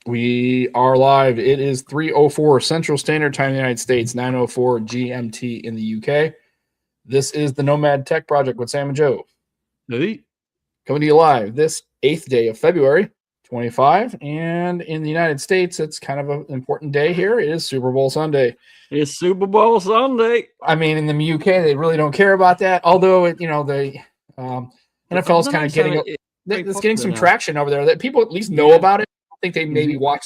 We are live. It is 3:04 Central Standard Time in the United States, 9:04 GMT in the UK. This is the Nomad Tech Project with Sam and Joe. Hey. Coming to you live this 8th day of February 25. And in the United States, it's kind of an important day here. It is Super Bowl Sunday. It's Super Bowl Sunday. I mean, in the UK, they really don't care about that. Although, the NFL is kind of getting some traction over there that people at least know about it. I think they maybe watch.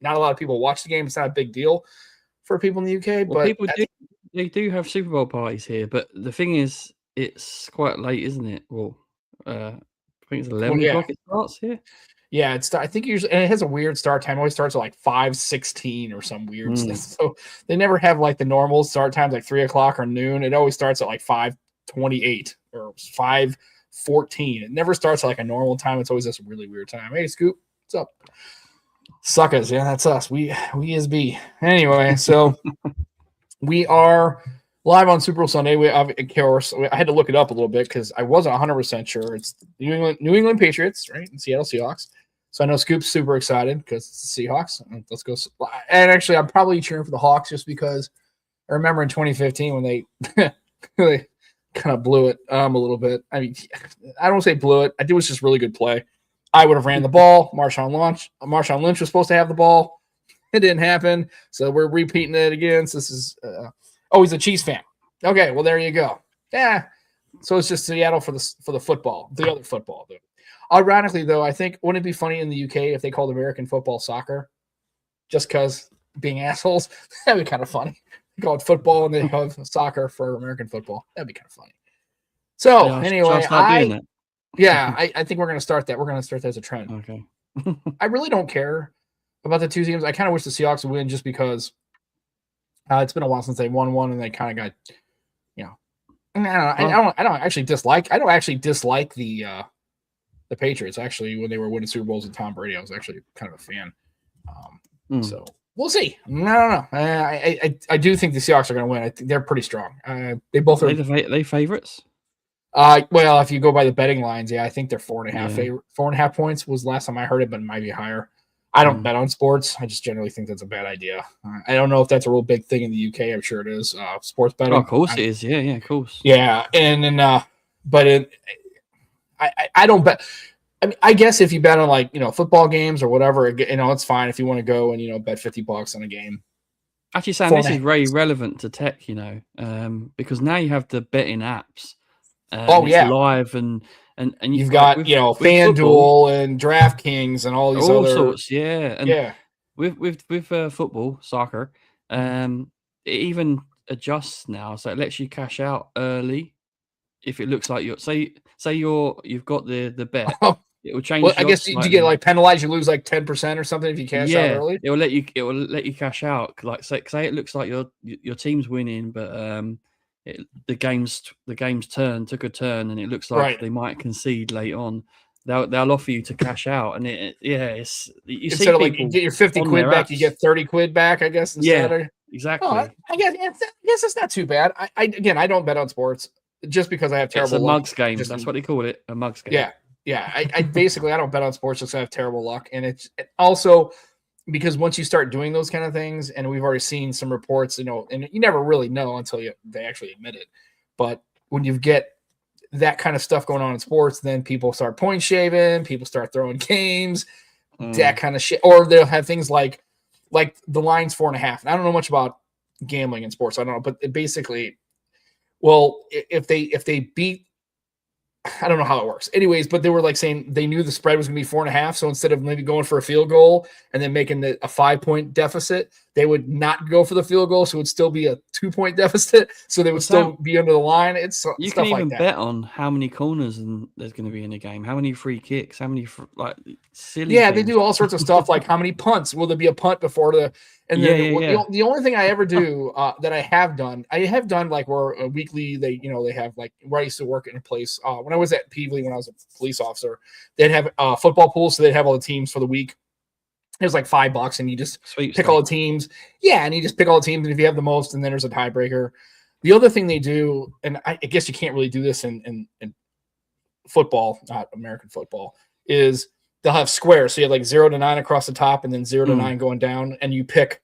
Not a lot of people watch the game. It's not a big deal for people in the UK, well, but people do have Super Bowl parties here. But the thing is, it's quite late, isn't it? Well, I think it's 11 o'clock. It starts here. Yeah, I think usually, and it has a weird start time. It always starts at like 5:16 or some weird stuff. So they never have like the normal start times like 3 o'clock or noon. It always starts at like 5:28 or 5:14. It never starts at like a normal time. It's always this really weird time. Hey, Scoop, what's up? Suckers, yeah, that's us. We is B. Anyway, so we are live on Super Bowl Sunday. Of course, I had to look it up a little bit because I wasn't 100% sure. It's New England Patriots, right? And Seattle Seahawks. So I know Scoop's super excited because it's the Seahawks. Let's go. And actually, I'm probably cheering for the Hawks just because I remember in 2015 when they they kind of blew it a little bit. I mean, I don't say blew it. I think it was just really good play. I would have ran the ball. Marshawn Lynch was supposed to have the ball. It didn't happen. So we're repeating it again. So this is he's a Chiefs fan. Okay, well there you go. Yeah. So it's just Seattle for the football, the other football. Ironically, though, I think wouldn't it be funny in the UK if they called American football soccer? Just because being assholes, that'd be kind of funny. They call it football and they have soccer for American football. That'd be kind of funny. So anyway, I think we're going to start that. We're going to start that as a trend. Okay. I really don't care about the two teams. I kind of wish the Seahawks would win just because it's been a while since they won one, and they kind of got, I don't actually dislike the Patriots. Actually, when they were winning Super Bowls with Tom Brady, I was actually kind of a fan. So we'll see. I don't know. I do think the Seahawks are going to win. I think they're pretty strong. They both are. They favorites. Well, if you go by the betting lines, I think they're 4.5 4.5 points was the last time I heard it, but it might be higher. I don't bet on sports. I just generally think that's a bad idea. I don't know if that's a real big thing in the UK. I'm sure it is. Sports betting. Oh, of course it is. Yeah, of course. Yeah, and then, I don't bet. I mean, I guess if you bet on football games or whatever, it's fine if you want to go and bet $50 on a game. Actually, Sam, this is very relevant to tech, because now you have the betting apps. Live and you've got FanDuel and DraftKings and all these all other sorts, and with football, soccer, it even adjusts now, so it lets you cash out early if it looks like you've got the bet. It will change. Well, I guess you get penalized. You lose 10% or something if you cash out early. It will let you cash out. Say it looks like your team's winning, but the game's took a turn, and it looks like they might concede late on. They'll offer you to cash out, and it's instead of you get your 50 quid back, you get 30 quid back. I guess instead. Exactly. I guess it's not too bad. I don't bet on sports just because I have terrible. It's a mugs game. That's what they call it, a mugs game. Yeah. I basically I don't bet on sports just because I have terrible luck, and it's also because once you start doing those kind of things, and we've already seen some reports, and you never really know until they actually admit it. But when you get that kind of stuff going on in sports, then people start point shaving, people start throwing games, that kind of shit. Or they'll have things like the line's 4.5. And I don't know much about gambling in sports. I don't know, but basically, if they beat, I don't know how it works. Anyways, but they were saying they knew the spread was going to be 4.5. So instead of maybe going for a field goal and then making a 5-point deficit, they would not go for the field goal. So it would still be a 2-point deficit. So they would still be under the line. It's you stuff can even like that. Bet on how many corners there's going to be in the game, how many free kicks, how many silly. Yeah, they do all sorts of stuff like how many punts. Will there be a punt before the? And then the only thing I ever do that I have done where a weekly they have where I used to work in a place when I was at Peevely when I was a police officer, they'd have football pools, so they'd have all the teams for the week. It was $5 and you just pick all the teams. Yeah, and you just pick all the teams, and if you have the most, and then there's a tiebreaker. The other thing they do, and I guess you can't really do this in football, not American football, is they'll have squares. So you have like 0 to 9 across the top, and then 0 to 9 going down, and you pick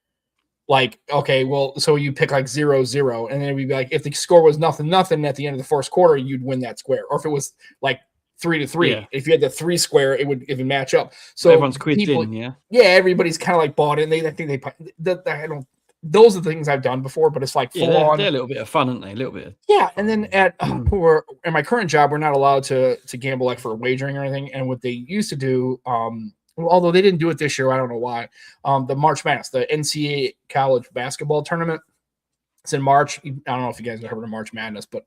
like, okay, well, so you pick like 0, 0, and then it'd be like if the score was nothing at the end of the first quarter, you'd win that square. Or if it was like 3 to 3, if you had the 3 square, it would even match up. So everyone's quizzed in, yeah, everybody's kind of like bought in. I think I don't. Those are the things I've done before, but it's like full on. They're a little bit of fun, aren't they? A little bit. And then in my current job, we're not allowed to gamble like for wagering or anything. And what they used to do, although they didn't do it this year, I don't know why. The March Madness, the NCAA college basketball tournament, it's in March. I don't know if you guys have heard of March Madness, but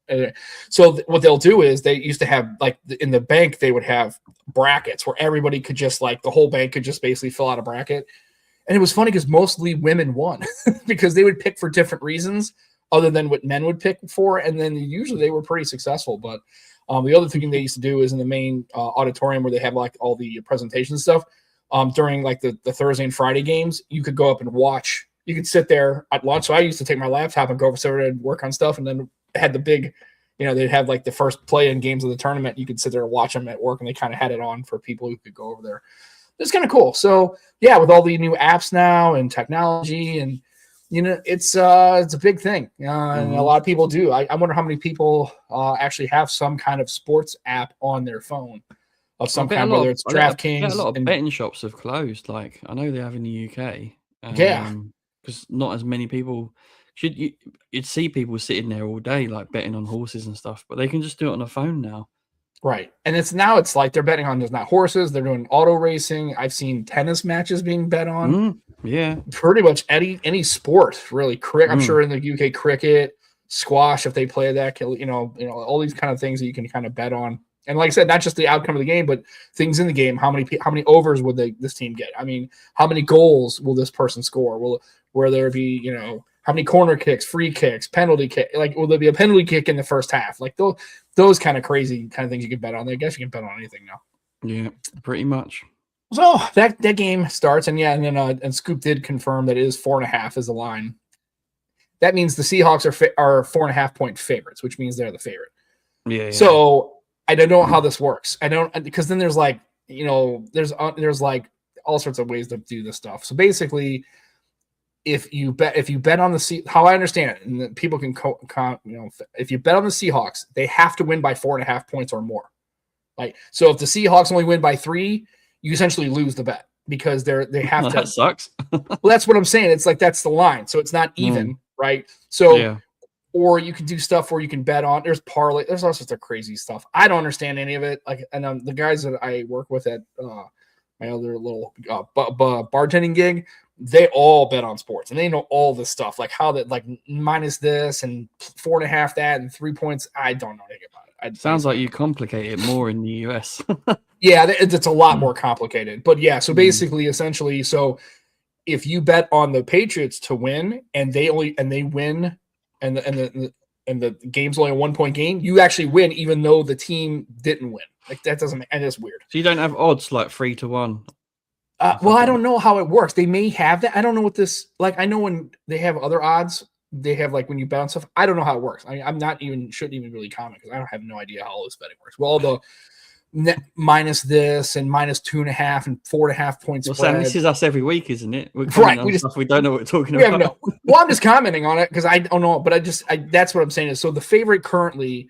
what they'll do is they used to have like in the bank, they would have brackets where everybody could just like the whole bank could just basically fill out a bracket. And it was funny because mostly women won because they would pick for different reasons other than what men would pick for. And then usually they were pretty successful. But the other thing they used to do is in the main auditorium where they have like all the presentations stuff during like the Thursday and Friday games, you could go up and watch. You could sit there at lunch. So I used to take my laptop and go over there and work on stuff. And then had the big, they'd have like the first play-in games of the tournament. You could sit there and watch them at work, and they kind of had it on for people who could go over there. It's kind of cool. So yeah, with all the new apps now and technology, and it's a big thing, and a lot of people do. I wonder how many people actually have some kind of sports app on their phone of some kind, whether it's DraftKings. A lot of betting shops have closed. Like I know they have in the UK. Because not as many people. You'd see people sitting there all day, like betting on horses and stuff, but they can just do it on a phone now. Right. And it's like they're betting on just not horses, they're doing auto racing. I've seen tennis matches being bet on. Pretty much any sport, really. I'm sure in the UK, cricket, squash, if they play that, all these kind of things that you can kind of bet on. And like I said, not just the outcome of the game, but things in the game. How many overs would this team get? I mean, how many goals will this person score? Will there be, how many corner kicks, free kicks, penalty kick? Like, will there be a penalty kick in the first half? Like those kind of crazy kind of things you can bet on. I guess you can bet on anything now. Yeah, pretty much. So that game starts, and then and Scoop did confirm that it is 4.5 is the line. That means the Seahawks are 4.5 point favorites, which means they're the favorite. Yeah. So I don't know how this works. I don't, because then there's like there's like all sorts of ways to do this stuff. So basically, if you bet on how I understand it, and people can if you bet on the Seahawks, they have to win by 4.5 points or more. Like, so if the Seahawks only win by 3, you essentially lose the bet because they have to. That sucks. Well, that's what I'm saying. It's like that's the line, so it's not even, right? So, or you can do stuff where you can bet on. There's parlay. There's all sorts of crazy stuff. I don't understand any of it. Like, and the guys that I work with at my other little bartending gig, they all bet on sports and they know all this stuff, like how that, like minus this and 4.5 that and 3 points. I don't know anything about it. Sounds like you complicate it more in the US. Yeah, it's a lot more complicated. But yeah, so basically, essentially, so if you bet on the Patriots to win and they win, and the game's only a 1 point game, you actually win even though the team didn't win. Like that doesn't, and it's weird. So you don't have odds like 3 to 1. Well, I don't know how it works. They may have that. I don't know what this, like, I know when they have other odds, they have like when you bet on stuff. I don't know how it works. Shouldn't even really comment because I have no idea how all this betting works. Well, the net minus this and minus 2.5 and 4.5 points. Well, Sam, this is us every week, isn't it? Right. We don't know what we're talking about. Well, I'm just commenting on it because I don't know, but that's what I'm saying is, so the favorite currently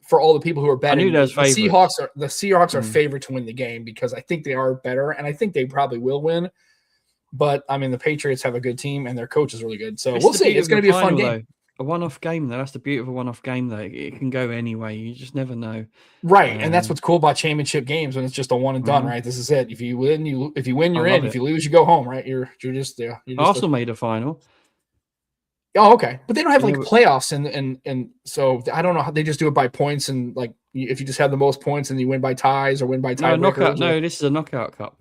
for all the people who are betting, the Seahawks are favored to win the game because I think they are better and I think they probably will win. But I mean, the Patriots have a good team and their coach is really good. So we'll see. It's going to be a fun game. Though. A one-off game, though. That's the beauty of a one-off game, though. It can go anyway. You just never know. Right, and that's what's cool about championship games when it's just a one and done. Right, this is it. If you win, you're in. If you lose, you go home. Right, you're just Arsenal made a final. Oh, okay, but they don't have like playoffs, and so I don't know how they just do it by points, and like if you just have the most points and you win by ties or win by tiebreakers. Knockout. No, this is a knockout cup.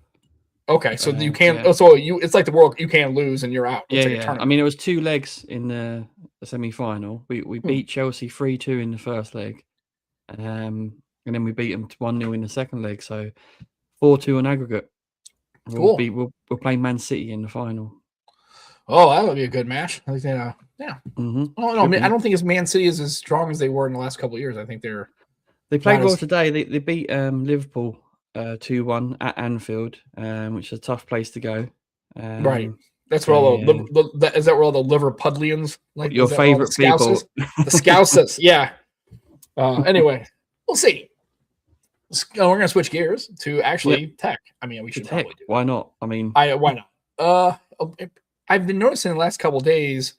Okay, so you can't. Yeah. So it's like the World. You can't lose and you're out. It's like a tournament. I mean, it was 2 legs in the semi-final. We beat Chelsea 3-2 in the first leg, and then we beat them 1-0 in the second leg. So 4-2 on aggregate. Cool. We're playing Man City in the final. Oh, that would be a good match. I think yeah. Mm-hmm. Oh no, I don't think it's Man City is as strong as they were in the last couple of years. I think they played well today. They beat Liverpool 2-1 at Anfield, which is a tough place to go. Right. That's where all is that where all the Liverpudlians, like your favorite people, the Scousers. Yeah. Anyway, we'll see. We're gonna switch gears to actually tech. I mean, we should probably do. Why not? I mean, why not? I've been noticing the last couple of days.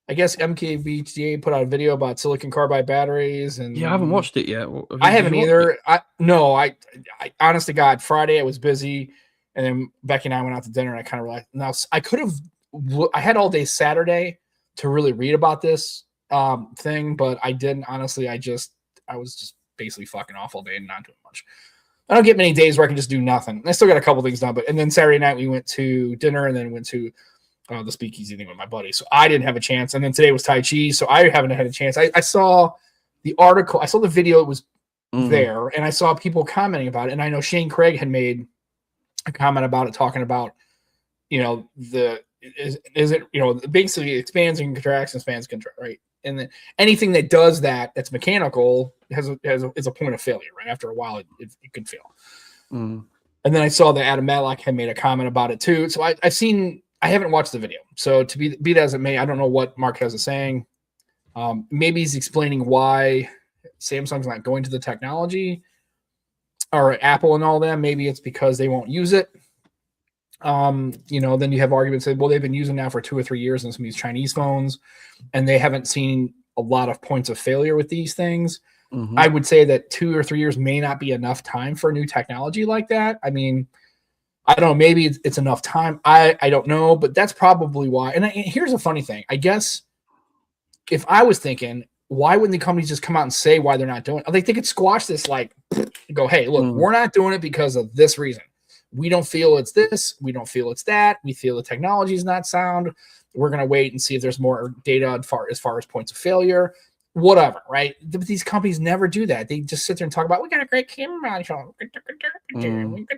I guess MKBHD put out a video about silicon carbide batteries, and I haven't watched it yet. I haven't either. I honest to God, Friday I was busy, and then Becky and I went out to dinner, and I kind of realized now I could have. I had all day Saturday to really read about this thing, but I didn't. Honestly, I was just basically fucking off all day and not doing much. I don't get many days where I can just do nothing. I still got a couple things done, and then Saturday night we went to dinner, and then went to the speakeasy thing with my buddy. So I didn't have a chance. And then today was Tai Chi, so I haven't had a chance. I saw the article. I saw the video. It was there, and I saw people commenting about it. And I know Shane Craig had made a comment about it, talking about, is it, basically expands and contracts and expands and contracts, right? And then anything that does that's mechanical is a point of failure, right? After a while, it can fail. And then I saw that Adam Matlock had made a comment about it too. So I haven't watched the video. So to be that as it may, I don't know what Marquez is saying. Maybe he's explaining why Samsung's not going to the technology, or Apple and all that. Maybe it's because they won't use it. Then you have arguments that, well, they've been using now for 2 or 3 years in some of these Chinese phones, and they haven't seen a lot of points of failure with these things. I would say that 2 or 3 years may not be enough time for a new technology like that. I mean, I don't know. Maybe it's enough time. I don't know, but that's probably why. And here's a funny thing. I guess if I was thinking, why wouldn't the companies just come out and say why they're not doing it? Like, they could squash this, like, go, hey, look, we're not doing it because of this reason. We don't feel it's this. We don't feel it's that. We feel the technology is not sound. We're going to wait and see if there's more data as far as points of failure. Whatever, right? But these companies never do that. They just sit there and talk about, we got a great camera module. We got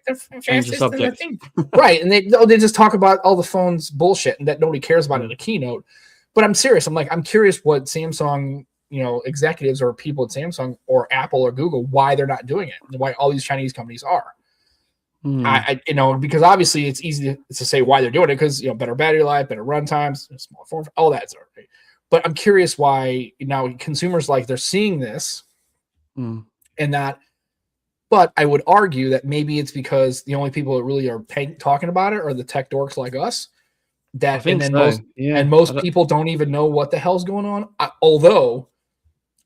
the fastest in the thing. Right. And they just talk about all the phones bullshit and that nobody cares about in a keynote. But I'm serious. I'm curious what Samsung, executives or people at Samsung or Apple or Google, why they're not doing it. Why all these Chinese companies are. Because obviously it's easy to say why they're doing it, because, better battery life, better run times, small form, all that sort of thing. But I'm curious why now consumers, like, they're seeing this and that. But I would argue that maybe it's because the only people that really are talking about it are the tech dorks like us. Most people don't even know what the hell's going on. Although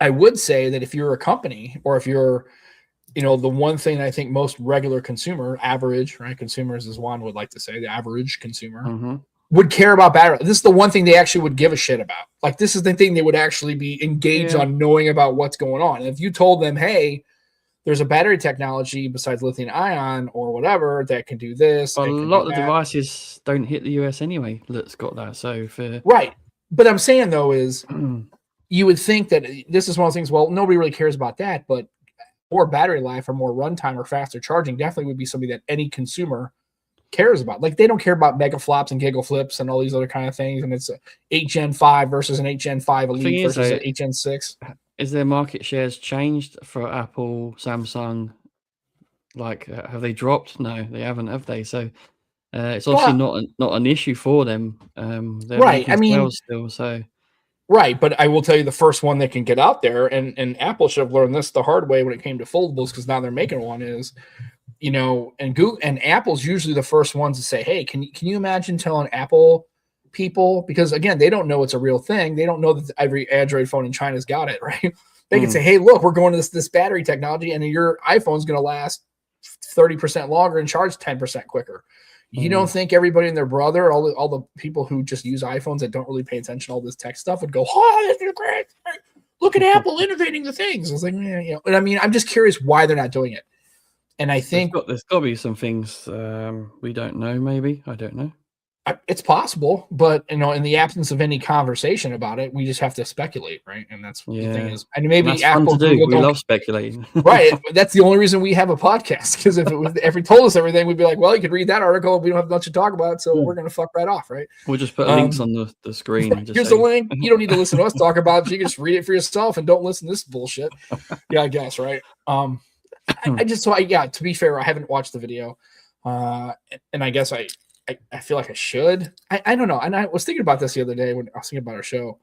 I would say that if you're a company, or if you're, the one thing I think most regular consumer, average, right, consumers, as Juan would like to say, the average consumer would care about battery. This is the one thing they actually would give a shit about. Like, this is the thing they would actually be engaged on knowing about what's going on. And if you told them, hey, there's a battery technology besides lithium ion or whatever that can do this. Well, a lot of the devices don't hit the US anyway. That's got that. So right. But I'm saying, though, is you would think that this is one of the things, well, nobody really cares about that, but more battery life or more runtime or faster charging definitely would be something that any consumer cares about. Like, they don't care about mega flops and giggle flips and all these other kind of things. And it's a 8 Gen 5 versus an 8 Gen 5 Elite versus an 8 Gen 6. Is their market shares changed for Apple, Samsung? Like, have they dropped? No, they haven't, have they? So it's obviously not an issue for them. They're right. I mean, still, so. Right, but I will tell you, the first one that can get out there, and Apple should have learned this the hard way when it came to foldables, because now they're making one, is, and Google and Apple's usually the first ones to say, hey, can you imagine telling Apple people, because again, they don't know it's a real thing. They don't know that every Android phone in China's got it, right? They can say, hey, look, we're going to this battery technology, and your iPhone's going to last 30% longer and charge 10% quicker. You don't think everybody and their brother, all the people who just use iPhones that don't really pay attention to all this tech stuff, would go, oh, this is great. Look at Apple innovating the things. I was like, And I mean, I'm just curious why they're not doing it. And I think there's got to be some things we don't know, maybe. I don't know. It's possible, but in the absence of any conversation about it, we just have to speculate, right? And that's the thing is, and maybe that's Apple fun to do. We love speculating, right? That's the only reason we have a podcast, because if he told us everything, we'd be like, well, you could read that article. We don't have much to talk about, so we're gonna fuck right off, right? We'll just put links on the screen. Right. Here's the link. You don't need to listen to us talk about it. You can just read it for yourself and don't listen to this bullshit. Yeah, I guess, right? To be fair, I haven't watched the video, and I guess I feel like I should. I don't know. And I was thinking about this the other day when I was thinking about our show.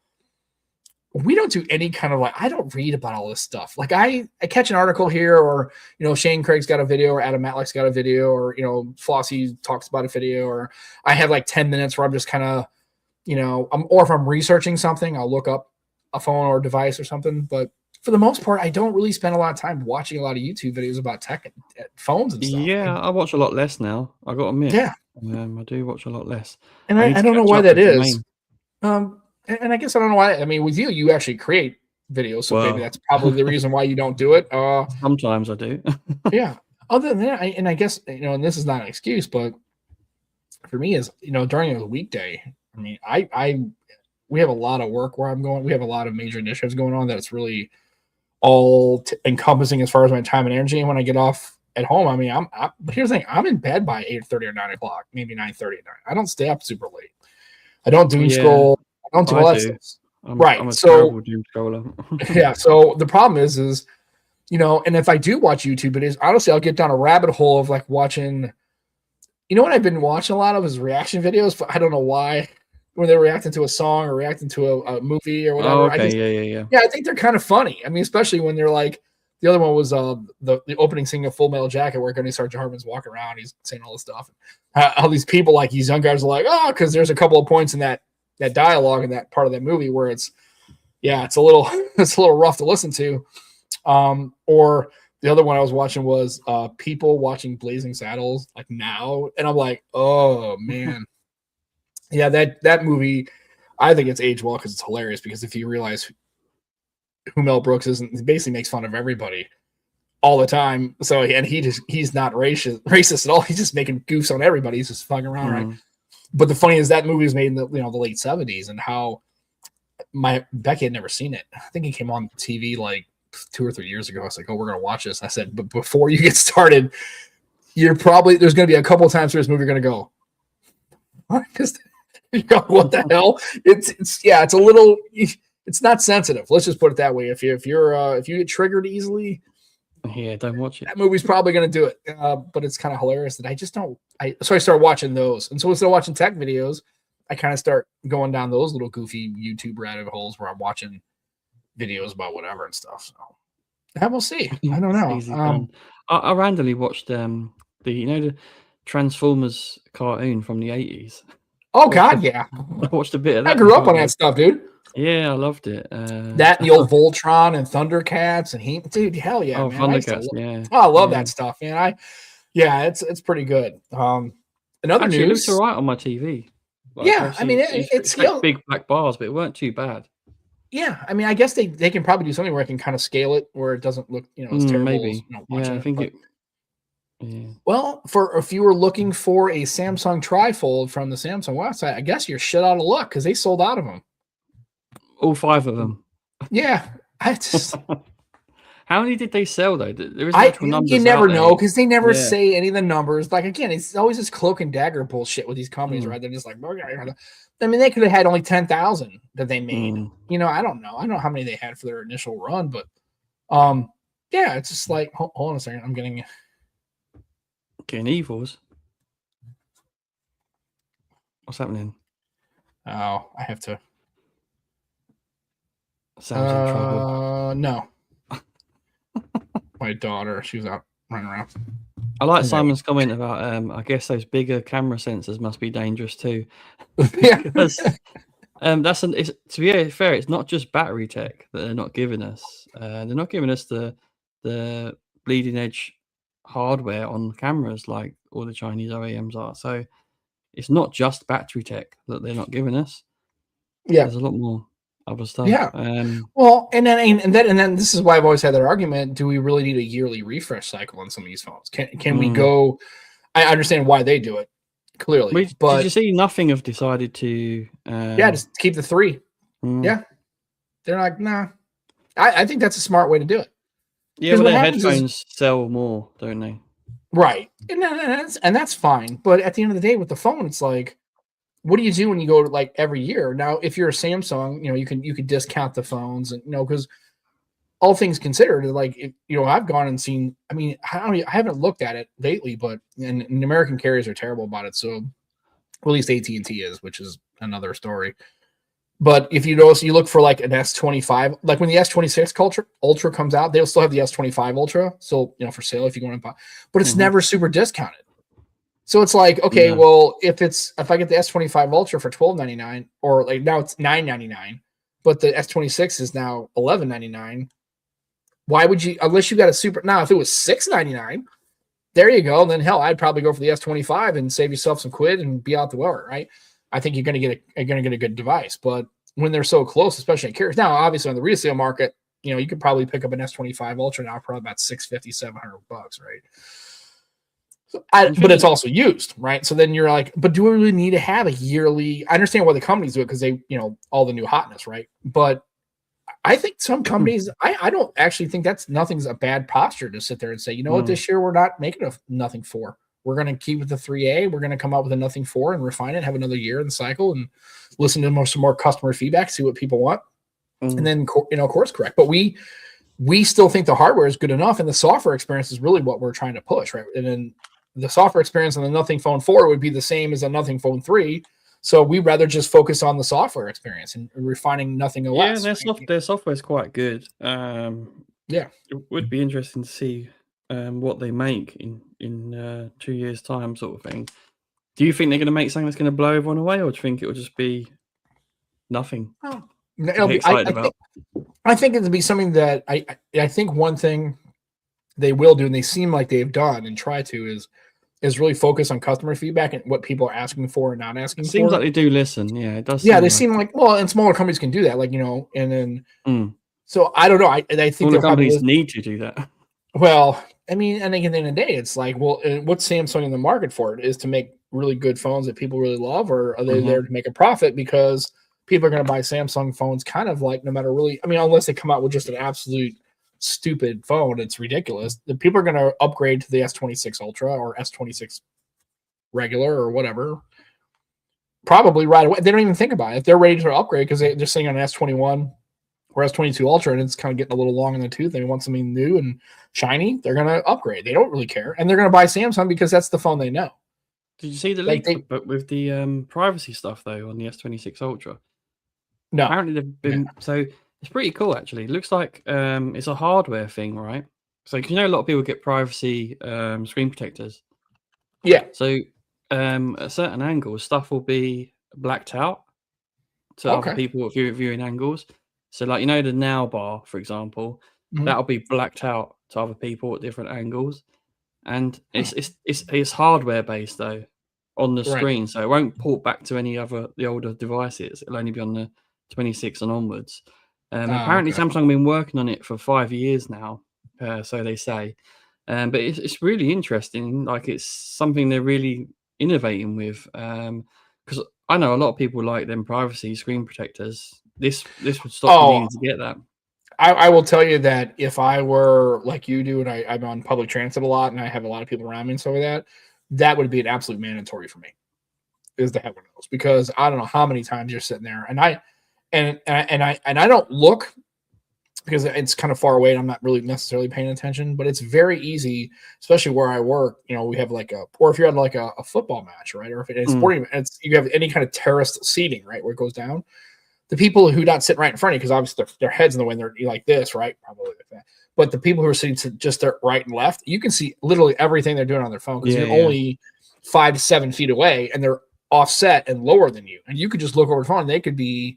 We don't do any kind of like, I don't read about all this stuff. Like I catch an article here, or, Shane Craig's got a video, or Adam Matlack's got a video, or, Flossie talks about a video, or I have like 10 minutes where I'm just kind of, or if I'm researching something, I'll look up a phone or device or something. But for the most part, I don't really spend a lot of time watching a lot of YouTube videos about tech and phones and stuff. Yeah, I watch a lot less now. I got to admit. Yeah. I do watch a lot less. And I don't know why that is. And I guess I don't know why. I mean, with you actually create videos, so maybe that's probably the reason why you don't do it. Sometimes I do. Yeah. Other than that, I guess, and this is not an excuse, but for me is, during a weekday, I mean, we have a lot of work where I'm going. We have a lot of major initiatives going on that it's really all encompassing as far as my time and energy. And when I get off at home, I mean, but here's the thing, I'm in bed by 8:30 or 9 o'clock, maybe 9:30. I don't stay up super late. I don't doom scroll. I don't do all that stuff. I'm a terrible doom scroller. Yeah. So the problem is, and if I do watch YouTube, it is honestly, I'll get down a rabbit hole of like watching, what I've been watching a lot of is reaction videos, but I don't know why, when they're reacting to a song or reacting to a movie or whatever. Oh, okay. Yeah. I think they're kind of funny. I mean, especially when they're like, the other one was the opening scene of Full Metal Jacket, where Gunny Sergeant Hartman's walking around, he's saying all this stuff. All these people, like these young guys, are like, because there's a couple of points in that dialogue in that part of that movie where it's a little rough to listen to. Or the other one I was watching was people watching Blazing Saddles like now, and I'm like, oh man, yeah, that movie, I think it's aged well because it's hilarious. Because if you realize who Mel Brooks is, he basically makes fun of everybody all the time. So, and he's not racist at all. He's just making goofs on everybody. He's just fucking around, right? But the funny is that movie was made in the late 70s, and how Becky had never seen it. I think it came on TV like 2 or 3 years ago. I was like, oh, we're gonna watch this. I said, but before you get started, there's gonna be a couple of times where this movie you're gonna go, because what the hell? It's a little. It's not sensitive. Let's just put it that way. If you get triggered easily, yeah, don't watch it. That movie's probably going to do it. But it's kind of hilarious that I just don't. So I started watching those, and so instead of watching tech videos, I kind of start going down those little goofy YouTube rabbit holes where I'm watching videos about whatever and stuff. So we'll see. I don't know. I randomly watched the Transformers cartoon from the 80s. Oh God, yeah. I watched a bit of that. I grew up on that stuff, dude. Yeah, I loved it. That and the old Voltron and Thundercats and dude, hell yeah, man. Thundercats, yeah. Oh, I love that stuff, man. It's pretty good. Another Actually, news. It looks all right on my TV. Like, yeah, I mean, it's like big black bars, but it weren't too bad. Yeah, I mean, I guess they can probably do something where I can kind of scale it where it doesn't look, as terrible. Maybe. I think it. Yeah. Well, if you were looking for a Samsung trifold from the Samsung website, I guess you're shit out of luck because they sold out of them. All 5 of them. Yeah. How many did they sell though? There is you never know because they never say any of the numbers. Like again, it's always this cloak and dagger bullshit with these companies, right? They're just like, I mean, they could have had only 10,000 that they made. I don't know. I don't know how many they had for their initial run, but yeah, it's just like, hold on a second, I'm getting evils. What's happening? Oh, I have to. Sam's in trouble. No. My daughter, she was out running around. I like Simon's comment about I guess those bigger camera sensors must be dangerous too. Yeah. Because to be fair, it's not just battery tech that they're not giving us. They're not giving us the bleeding edge hardware on cameras like all the Chinese OEMs are. So it's not just battery tech that they're not giving us. Yeah. There's a lot more other stuff. Yeah. Well, and then this is why I've always had that argument. Do we really need a yearly refresh cycle on some of these phones? Can we go? I understand why they do it, clearly. But did you see nothing have decided to just keep the 3. Yeah. They're like, nah. I think that's a smart way to do it. Yeah, but their headphones sell more, don't they? Right. And that's fine. But at the end of the day, with the phone, it's like, what do you do when you go to like every year? Now, if you're a Samsung, you can discount the phones, and because all things considered, like, I've gone and seen. I mean, I haven't looked at it lately, but and American carriers are terrible about it. So, at least AT&T is, which is another story. But if you notice, you look for like an S25, like when the S26 Ultra comes out, they'll still have the S25 Ultra. So, for sale if you want to buy, but it's never super discounted. So it's like, okay, well, if I get the S25 Ultra for $12.99, or like now it's $9.99, but the S26 is now $11.99. Why would you, unless you got a super, now if it was $6.99, there you go. Then hell, I'd probably go for the S25 and save yourself some quid and be out the door, right? I think you're going to get a good device. But when they're so close, especially at carriers, now obviously on the resale market, you could probably pick up an S25 Ultra now, probably about $650, $700, right? So but it's also used, right? So then you're like, but do we really need to have a yearly? I understand why the companies do it because they, all the new hotness, right? But I think some companies, I don't actually think nothing's a bad posture to sit there and say, what, this year we're not making a nothing 4. We're going to keep with the 3A. We're going to come up with a nothing 4 and refine it, have another year in the cycle, and listen to some more customer feedback, see what people want, and then course correct. But we still think the hardware is good enough, and the software experience is really what we're trying to push, right? And then the software experience on the Nothing Phone 4 would be the same as a Nothing Phone 3. So we'd rather just focus on the software experience and refining Nothing OS. Yeah, their software is quite good. Yeah, it would be interesting to see what they make in 2 years' time, sort of thing. Do you think they're going to make something that's going to blow everyone away, or do you think it will just be nothing? I think it'll be something that I think one thing they will do, and they seem like they've done and try to, is really focus on customer feedback and what people are asking for and not asking for. Seems like they do listen. Yeah, it does. Yeah, they seem like, well, and smaller companies can do that, like, and then so I don't know. I think the companies need to do that. Well, I mean, and at the end of the day, it's like, well, what's Samsung in the market for? It is to make really good phones that people really love, or are they there to make a profit? Because people are going to buy Samsung phones kind of like no matter really, I mean, unless they come out with just an absolute stupid phone, it's ridiculous. The people are going to upgrade to the S26 Ultra or S26 regular or whatever, probably right away. They don't even think about it. If they're ready to upgrade because they're sitting on an S21 or S22 Ultra and it's kind of getting a little long in the tooth, they want something new and shiny, they're going to upgrade. They don't really care. And they're going to buy Samsung because that's the phone they know. Did you see the leak with the privacy stuff, though, on the S26 Ultra? No. Apparently they've been... So it's pretty cool, actually. It looks like it's a hardware thing, right? So, because a lot of people get privacy screen protectors. Yeah. So at certain angles, stuff will be blacked out to other people viewing angles. So, like, the now bar, for example, that'll be blacked out to other people at different angles. And it's hardware based, though, on the screen. So it won't port back to the older devices. It'll only be on the 26 and onwards. Apparently, Samsung have been working on it for 5 years now, so they say. But it's really interesting. Like, it's something they're really innovating with. Because I know a lot of people like them privacy screen protectors. This would stop needing to get that. I will tell you that if I were like you do, and I'm on public transit a lot, and I have a lot of people around me and stuff like that would be an absolute mandatory for me, is to have one of those, because I don't know how many times you're sitting there, and I don't look because it's kind of far away and I'm not really necessarily paying attention, but it's very easy, especially where I work. We have or if you're at like a football match, right, or if it's sporting events, you have any kind of terraced seating, right, where it goes down. The people who not sitting right in front of you, because obviously their heads in the way, and they're like this, right? Probably like that. But the people who are sitting to just their right and left, you can see literally everything they're doing on their phone, because you're only 5 to 7 feet away, and they're offset and lower than you. And you could just look over the phone, and they could be,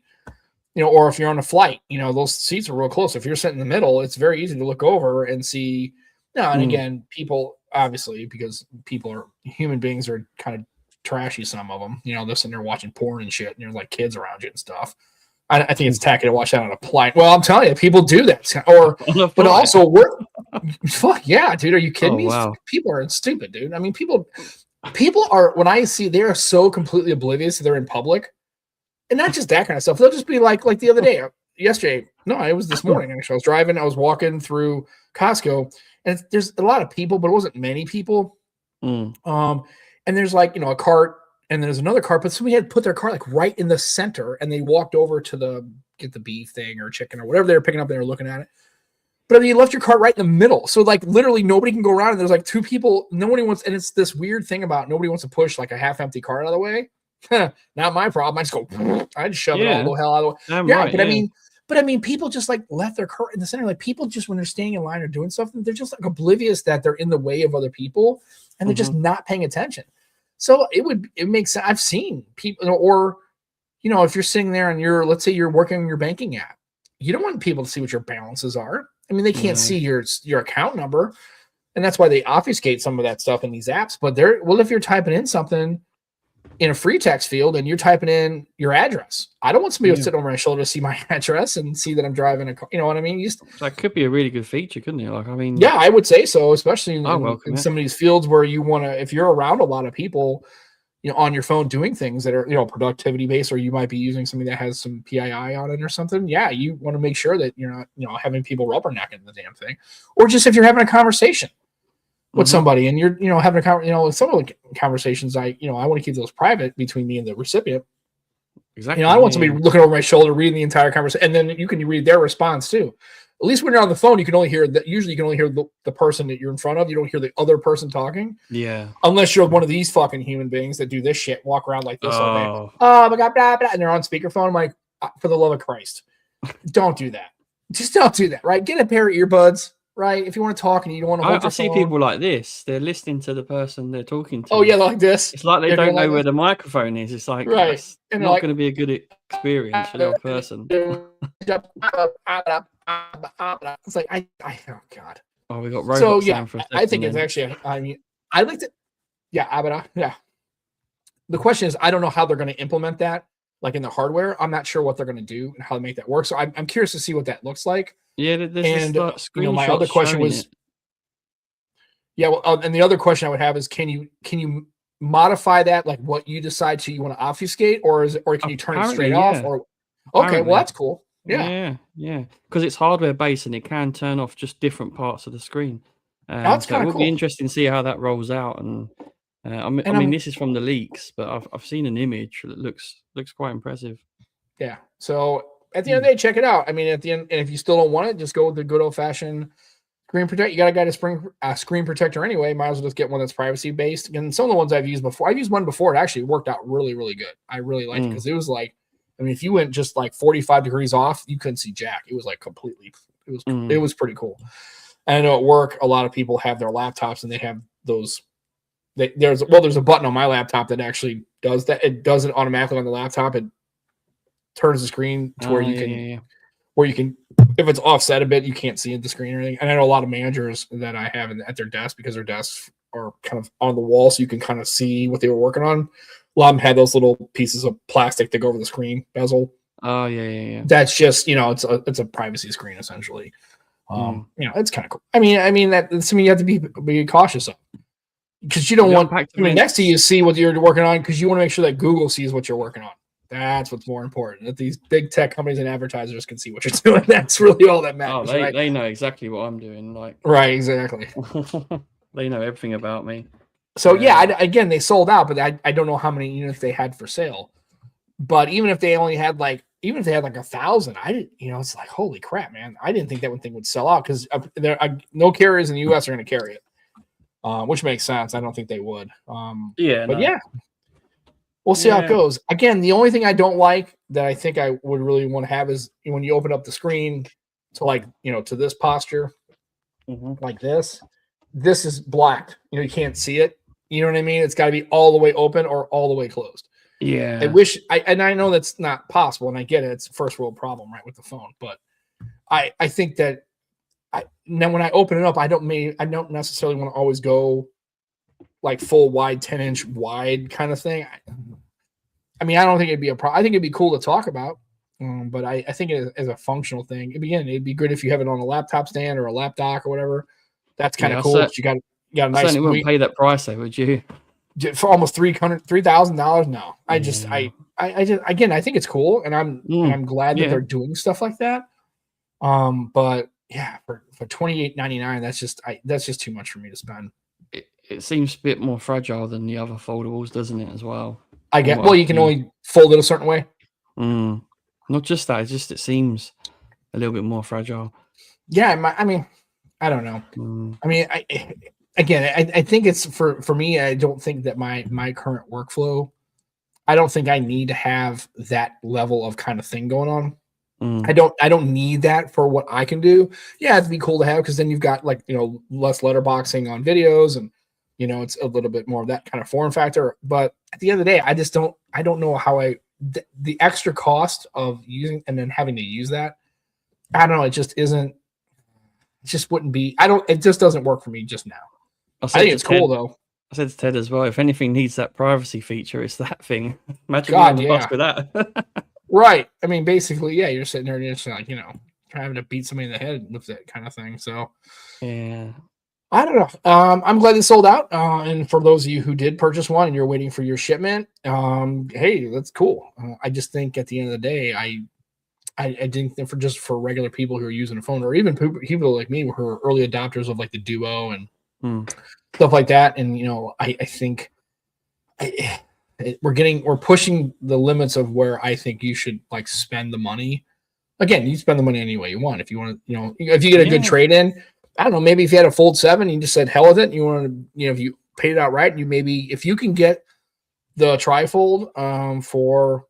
or if you're on a flight, those seats are real close. If you're sitting in the middle, it's very easy to look over and see. Now, and again, people, obviously, because human beings are kind of trashy, some of them, they're sitting there watching porn and shit, and there's like kids around you and stuff. I think it's tacky to watch that on a plane. Well, I'm telling you, people do that. But also, fuck yeah, dude. Are you kidding me? Wow. People are stupid, dude. I mean, people are, when I see, they are so completely oblivious that they're in public, and not just that kind of stuff. They'll just be like the other day, yesterday. No, it was this morning. Actually, I was walking through Costco, and there's a lot of people, but it wasn't many people. And there's a cart. And there's another cart, but somebody had put their cart right in the center, and they walked over to get the beef thing or chicken or whatever they were picking up, and they were looking at it. But you left your cart right in the middle. So like literally nobody can go around and there's like two people. Nobody wants, and it's this weird thing about nobody wants to push like a half empty cart out of the way. Not my problem. I just go, I just shove it all the hell out of the way. Yeah, right, but I mean, people just like left their cart in the center. Like people just when they're staying in line or doing something, they're just like oblivious that they're in the way of other people and they're just not paying attention. So it makes sense. I've seen people, or if you're sitting there and let's say you're working on your banking app, you don't want people to see what your balances are. I mean, they can't see your account number, and that's why they obfuscate some of that stuff in these apps. But if you're typing in something in a free text field and you're typing in your address, I don't want somebody to sit over my shoulder to see my address and see that I'm driving a car. You know what I mean? That could be a really good feature, couldn't it? Like, I mean, yeah, I would say so, especially in some of these fields where you want to, if you're around a lot of people, on your phone doing things that are, productivity based, or you might be using something that has some PII on it or something. Yeah, you want to make sure that you're not, having people rubbernecking the damn thing. Or just if you're having a conversation with somebody and you're, having some of the conversations, I want to keep those private between me and the recipient. Exactly. I don't want somebody looking over my shoulder, reading the entire conversation, and then you can read their response too. At least when you're on the phone, you can only hear that. Usually you can only hear the person that you're in front of. You don't hear the other person talking. Yeah. Unless you're one of these fucking human beings that do this shit, walk around like this all day. Oh my God, blah, blah, and they're on speakerphone. I'm like, for the love of Christ, don't do that. Just don't do that, right? Get a pair of earbuds, right? If you want to talk and you don't want to hold your phone. I see people like this. They're listening to the person they're talking to. Oh, yeah, like this. It's like they don't know where the microphone is. It's like, right. It's not going to be a good experience for the other person. It's like oh God. Oh, we got robots. So yeah, I think it's actually. I mean, I like to. Yeah, yeah. The question is, I don't know how they're going to implement that, like in the hardware. I'm not sure what they're going to do and how to make that work. So I'm curious to see what that looks like. Yeah, there's my other question was. Yeah, well, and the other question I would have is, can you modify that, like what you decide you want to obfuscate, or can you turn it straight off? Or okay, well that's cool. Yeah. Because it's hardware based and it can turn off just different parts of the screen. That's so kind of of cool. Be interesting to see how that rolls out. And I mean, this is from the leaks, but I've seen an image that looks quite impressive. Yeah. So at the end of the day, check it out. I mean, at the end, and if you still don't want it, just go with the good old fashioned screen protect. You got a guy to screen protector anyway. Might as well just get one that's privacy based. And some of the ones I've used one before. It actually worked out really, really good. I really liked it because it was like. I mean, if you went just like 45 degrees off, you couldn't see jack. It was like completely. It was pretty cool. And I know at work, a lot of people have their laptops and they have those. There's a button on my laptop that actually does that. It does it automatically on the laptop. It turns the screen to where you can, if it's offset a bit, you can't see the screen or anything. And I know a lot of managers that I have at their desk, because their desks are kind of on the wall, so you can kind of see what they were working on. A lot of them had those little pieces of plastic that go over the screen bezel. Oh yeah. That's just it's a privacy screen essentially. It's kind of cool. I mean that's something you have to be cautious of, because you don't want next to you see what you're working on, because you want to make sure that Google sees what you're working on. That's what's more important. That these big tech companies and advertisers can see what you're doing. That's really all that matters. Oh, they know exactly what I'm doing. Like right, exactly. They know everything about me. So again, they sold out, but I don't know how many units they had for sale. But even if they had like 1,000, I didn't. It's like holy crap, man! I didn't think that thing would sell out, because no carriers in the U.S. are going to carry it, which makes sense. I don't think they would. We'll see how it goes. Again, the only thing I don't like that I think I would really want to have is when you open up the screen to to this posture, like this. This is blacked. You can't see it. You know what I mean? It's got to be all the way open or all the way closed. Yeah. I know that's not possible, and I get it. It's a first world problem, right, with the phone. But I think that now when I open it up, I don't necessarily want to always go like full wide, 10-inch wide kind of thing. I mean, I don't think it'd be a problem. I think it'd be cool to talk about, but I think as a functional thing, it'd be good if you have it on a laptop stand or a lap dock or whatever. That's kind of cool. You got a nice. Certainly wouldn't pay that price, though, would you? For almost $3,000? No, I just again, I think it's cool, and I'm glad that they're doing stuff like that. But yeah, for $28.99, that's just too much for me to spend. It seems a bit more fragile than the other foldables, doesn't it? As well. I get. Well, you can only fold it a certain way. Not just that. It seems a little bit more fragile. Yeah, I mean, I don't know. I mean, I think it's for me. I don't think that my current workflow. I don't think I need to have that level of kind of thing going on. I don't need that for what I can do. Yeah, it'd be cool to have because then you've got like less letterboxing on videos and it's a little bit more of that kind of form factor. But at the end of the day, I don't know how the extra cost of using and then having to use that. I don't know. It just isn't. It just wouldn't be. It just doesn't work for me just now. I think it's cool though. I said to Ted as well, if anything needs that privacy feature, it's that thing. Imagine God, on the bus with that. Right. I mean, basically, yeah, you're sitting there and you're just like, trying to beat somebody in the head with that kind of thing. So, yeah. I don't know. I'm glad it sold out. And for those of you who did purchase one and you're waiting for your shipment, hey, that's cool. I just think at the end of the day, I think that for regular people who are using a phone, or even people like me who are early adopters of like the Duo and stuff like that, and I think we're pushing the limits of where I think you should like spend the money. Again, you spend the money any way you want. If you want to, if you get a good trade in, I don't know, maybe if you had a Fold 7, you just said hell with it. And you want to, if you paid it outright, if you can get the trifold for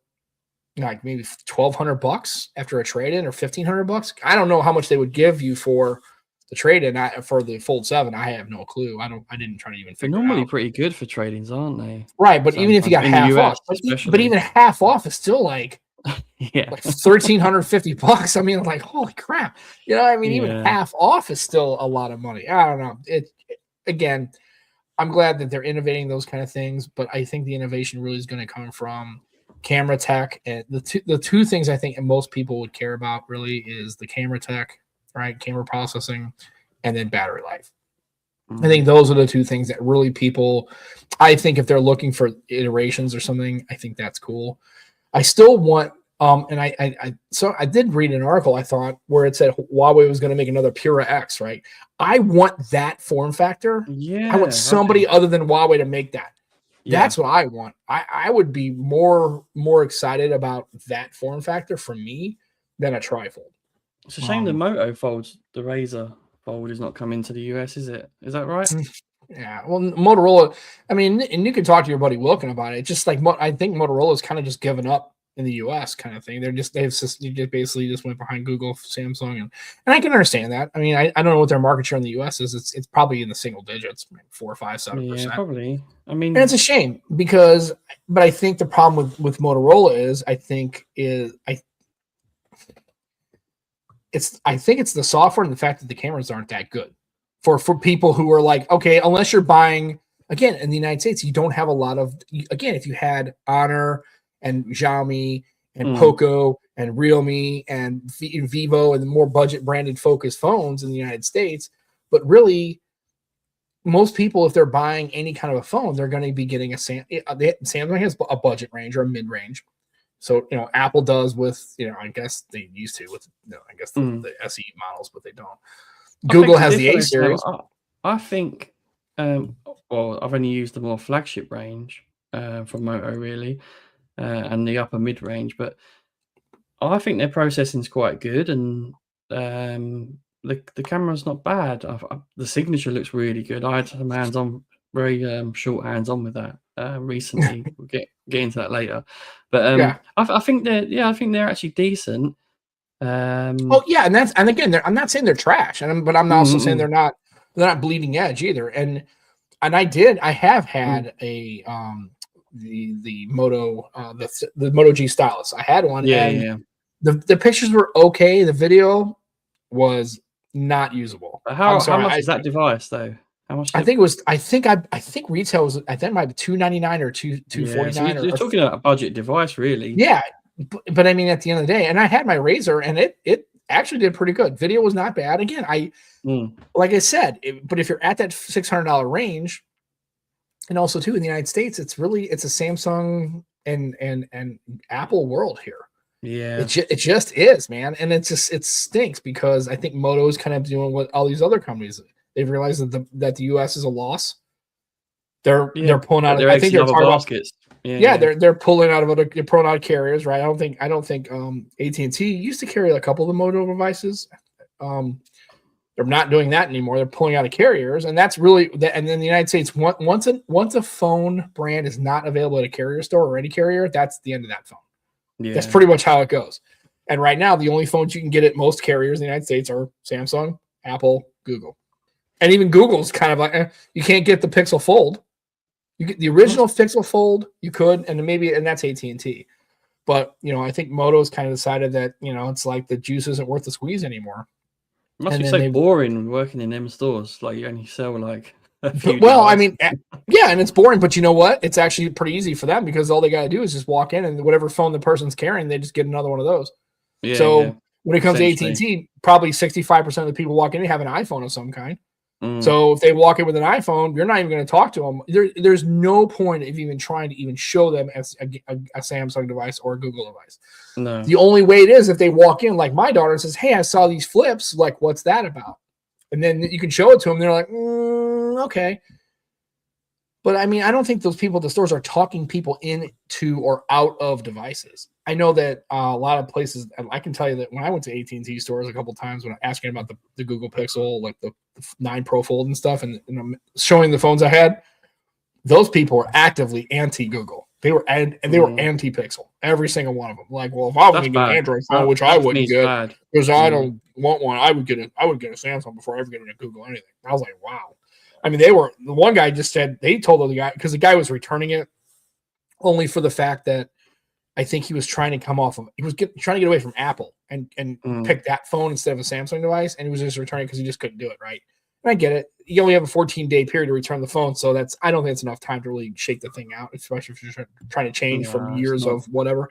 like maybe $1,200 after a trade in or $1,500. I don't know how much they would give you for the trade in. For the Fold 7, I have no clue. I didn't try to even figure. They're normally pretty good for trade-ins, aren't they? Right, but even if you got half off, but even half off is still like like $1,350. I mean, like holy crap, even half off is still a lot of money. I don't know. Again, I'm glad that they're innovating those kind of things, but I think the innovation really is going to come from camera tech. And the two things I think most people would care about really is the camera tech, right? Camera processing, and then battery life. I think those are the two things that really I think if they're looking for iterations or something, I think that's cool. I still want, so I did read an article, I thought, where it said Huawei was going to make another Pura X, right? I want that form factor. Yeah. I want somebody other than Huawei to make that. Yeah. That's what I want. I would be more excited about that form factor for me than a trifold. It's a shame the Moto folds, the Razr fold is not coming to the US, is it? Is that right? Yeah. Well, Motorola, I mean, and you can talk to your buddy Wilkin about it. It's just like, I think Motorola's kind of just given you in the US kind of thing. You just basically just went behind Google, Samsung, and I can understand that. I mean, I don't know what their market share in the US is. It's probably in the single digits, 4, 5, 7%. Yeah, probably. I mean, and it's a shame but I think the problem with Motorola is I think it's the software and the fact that the cameras aren't that good for people who are like, okay, unless you're buying, again, in the United States, you don't have a lot of, again, if you had Honor and Xiaomi and Poco and Realme and Vivo and the more budget branded focused phones in the United States, but really most people, if they're buying any kind of a phone, they're going to be getting Samsung has a budget range or a mid range. So, Apple does with, I guess they used to with, I guess the SE models, but they don't. Google has the A series. I think, I've only used the more flagship range from Moto, really, and the upper mid range, but I think their processing is quite good, and the camera's not bad. The signature looks really good. I had some hands-on, very short hands-on with that recently. We'll get into that later, but I think they're actually decent. And again, I'm not saying they're trash, but I'm also saying they're not bleeding edge either. And I have had a the Moto the Moto G stylus. I had one. The pictures were okay. The video was not usable. How much is that device though? How much? I think retail was, I think it might be $299 or $249. So you're talking about a budget device, really. Yeah, but I mean, at the end of the day, and I had my Razr, and it actually did pretty good. Video was not bad. Again, like I said, but if you're at that $600 range, and also too in the United States, it's a Samsung and Apple world here. Yeah, it just is, man, and it stinks because I think Moto is kind of doing what all these other companies. They've realized that the US is a loss. They're pulling out. I think they're baskets. They're pulling out of they're pulling out carriers, right? I don't think AT&T used to carry a couple of the Moto devices. They're not doing that anymore. They're pulling out of carriers, and that's really. And then the United States, once a phone brand is not available at a carrier store or any carrier, that's the end of that phone. Yeah. That's pretty much how it goes. And right now, the only phones you can get at most carriers in the United States are Samsung, Apple, Google, and even Google's kind of like you can't get the Pixel Fold. You get the original Pixel Fold, you could, and that's AT&T. But I think Moto's kind of decided that it's like the juice isn't worth the squeeze anymore. It must be so boring working in them stores. Like you only sell like a few. Well, I mean, yeah, and it's boring, but you know what? It's actually pretty easy for them because all they got to do is just walk in and whatever phone the person's carrying, they just get another one of those. Yeah, so when it comes to AT&T, probably 65% of the people walking in have an iPhone of some kind. So if they walk in with an iPhone, you're not even going to talk to them. There's no point of even trying to even show them as a Samsung device or a Google device. No. The only way it is if they walk in, like my daughter says, "Hey, I saw these flips. Like, what's that about?" And then you can show it to them. They're like, "Okay." But I mean, I don't think those people at the stores are talking people into or out of devices. I know that a lot of places, I can tell you that when I went to AT&T stores a couple of times when I'm asking about the Google Pixel, like the 9 Pro Fold and stuff, and I'm showing the phones I had, those people were actively anti-Google. They were they were anti-Pixel, every single one of them. Like, well, if I was going to get an Android phone, which I wouldn't get because I don't want one, I would get a Samsung before I ever get a Google anything. I was like, wow. I mean, the one guy just said they told the guy because the guy was returning it only for the fact that I think he was trying to come off of trying to get away from Apple and pick that phone instead of a Samsung device, and he was just returning because he just couldn't do it right. And I get it. You only have a 14-day period to return the phone, so I don't think it's enough time to really shake the thing out, especially if you're trying to change from years of whatever.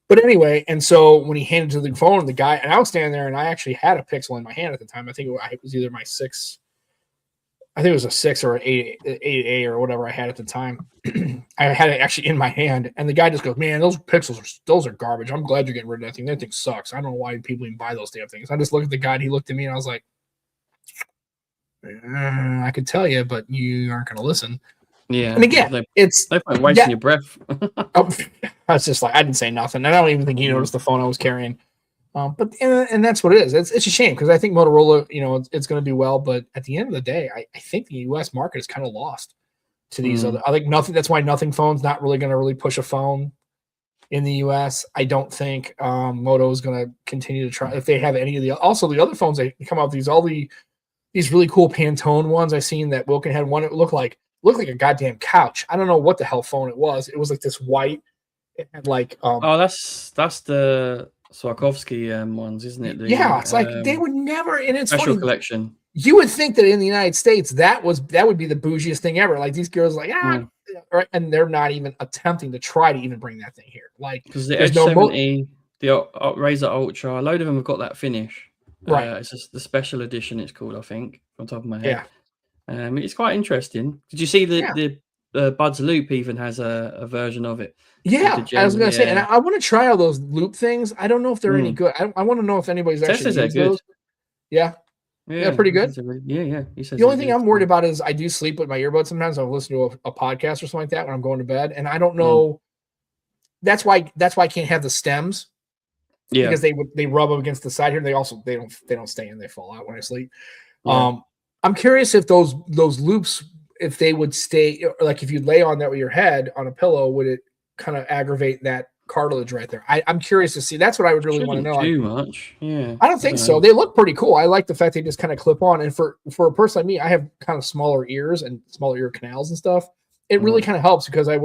But anyway, and so when he handed to the phone, the guy, and I was standing there, and I actually had a Pixel in my hand at the time. I think it was either my 6. I think it was a 6 or an 8A or whatever I had at the time. I had it actually in my hand, and the guy just goes, "Man, those Pixels those are garbage. I'm glad you're getting rid of that thing. That thing sucks. I don't know why people even buy those damn things." I just looked at the guy, and he looked at me, and I was like, "I could tell you, but you aren't going to listen." Yeah. And again, they find wasting your breath. I was just like, I didn't say nothing. I don't even think he noticed the phone I was carrying. But that's what it is. It's a shame because I think Motorola, it's going to do well. But at the end of the day, I think the U.S. market is kind of lost to these other. I think nothing. That's why Nothing Phone's not really going to really push a phone in the U.S. I don't think Moto is going to continue to try if they have any of the. Also, the other phones they come out with these really cool Pantone ones I've seen that Wilkin had one. It looked like a goddamn couch. I don't know what the hell phone it was. It was like this white. It had like. That's the Swarovski ones, isn't it? It's like they would never. And it's special funny, collection. You would think that in the United States that would be the bougiest thing ever. Like these girls, like right, and they're not even attempting to try to even bring that thing here. Like because the Edge 70, the Razor Ultra, a load of them have got that finish. Right, it's just the special edition. It's called, I think, on top of my head. Yeah, it's quite interesting. Did you see the Buds Loop even has a version of it? Yeah, I was going to say, and I want to try all those loop things. I don't know if they're any good. I want to know if anybody's actually used those. Yeah, pretty good. Yeah. The only thing I'm worried about is I do sleep with my earbuds sometimes. I'll listen to a podcast or something like that when I'm going to bed, and I don't know. That's why I can't have the stems. Yeah, because they rub up against the side here. They don't stay in. They fall out when I sleep. Yeah. I'm curious if those loops, if they would stay, like if you lay on that with your head on a pillow, would it kind of aggravate that cartilage right there? I'm curious to see. That's what I would really want to know. Too much, yeah. I don't think so. They look pretty cool. I like the fact they just kind of clip on. And for a person like me, I have kind of smaller ears and smaller ear canals and stuff. It really kind of helps because I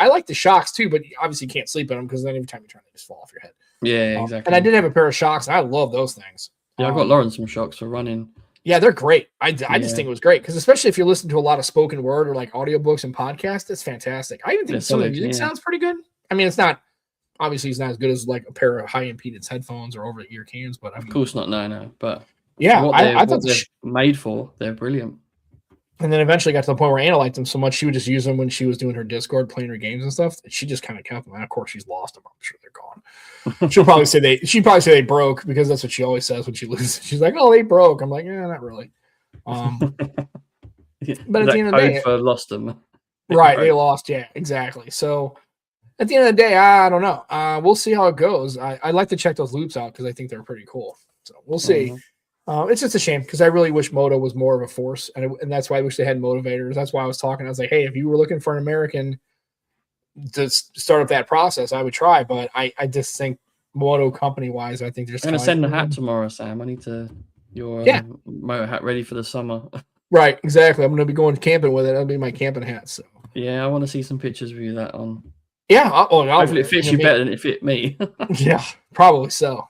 like the shocks too, but obviously you can't sleep in them because then every time you turn, they just fall off your head. Yeah, exactly. And I did have a pair of shocks, and I love those things. Yeah, I got Lauren some shocks for running. Yeah, they're great. I just think it was great because especially if you listen to a lot of spoken word or like audiobooks and podcasts, it's fantastic. I even think some of the music sounds pretty good. I mean, it's not obviously it's not as good as like a pair of high impedance headphones or over the ear cans, but of course not. No. But yeah, I thought they're made for. They're brilliant. And then eventually got to the point where Anna liked them so much she would just use them when she was doing her Discord, playing her games and stuff. She just kind of kept them. And of course, she's lost them. I'm sure they're gone. She'd probably say they broke because that's what she always says when she loses. She's like, "Oh, they broke." I'm like, "Yeah, not really." But at the end of the day, lost them. Right, they lost. Yeah, exactly. So at the end of the day, I don't know. We'll see how it goes. I like to check those loops out because I think they're pretty cool. So we'll see. It's just a shame because I really wish Moto was more of a force, and that's why I wish they had motivators. That's why I was talking. I was like, hey, if you were looking for an American to start up that process, I would try. But I just think Moto company wise, I think they're just I'm gonna send the hat tomorrow, Sam. I need your moto hat ready for the summer. Right, exactly. I'm gonna be going camping with it. That'll be my camping hat. So yeah, I want to see some pictures of you that on. Yeah, hopefully it fits you better than it fit me. Yeah, probably so.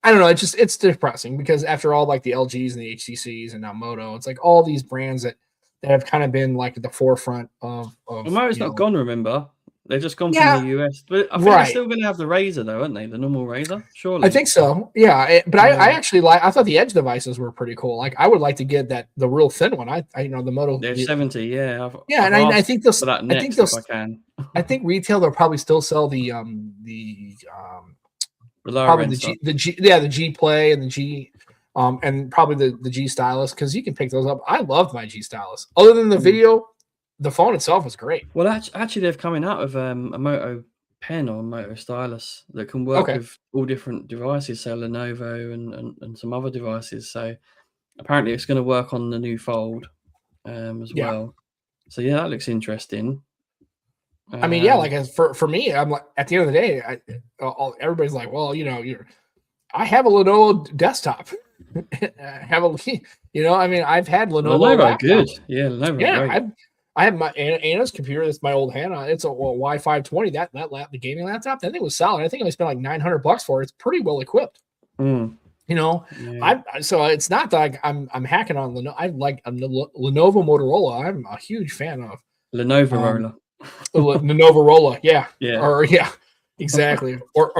I don't know. It's depressing because after all, like the LGs and the HTCs and now Moto, it's like all these brands that have kind of been like at the forefront of. Well, Moto's not gone. Remember, they've just gone from the US. But I think they're still going to have the Razor, though, aren't they? The normal Razor, surely. I think so. Yeah, but I actually I thought the Edge devices were pretty cool. Like I would like to get the real thin one. I the Moto. They're 70. Yeah. I think they'll. I think they'll. If I can. I think retail they'll probably still sell the probably the G Play and the G and probably the G Stylus because you can pick those up. I loved my G Stylus. Other than the video, the phone itself was great. Well, actually, they're coming out with a Moto pen or a Moto Stylus that can work with all different devices, so Lenovo and some other devices. So apparently, it's going to work on the new Fold as well. So yeah, that looks interesting. I mean, yeah, like for me, I'm like at the end of the day, everybody's like, well, I have a Lenovo desktop. I mean, I've had Lenovo. Good, yeah, Lenovo. Yeah, great. I have my Anna's computer. That's my old Hannah. It's a Y520. The gaming laptop. That thing was solid. I think I spent like $900 for it. It's pretty well equipped. So it's not that I'm hacking on Lenovo. I like a Lenovo Motorola. I'm a huge fan of Lenovo Roller. Lenovo Rolla, exactly, or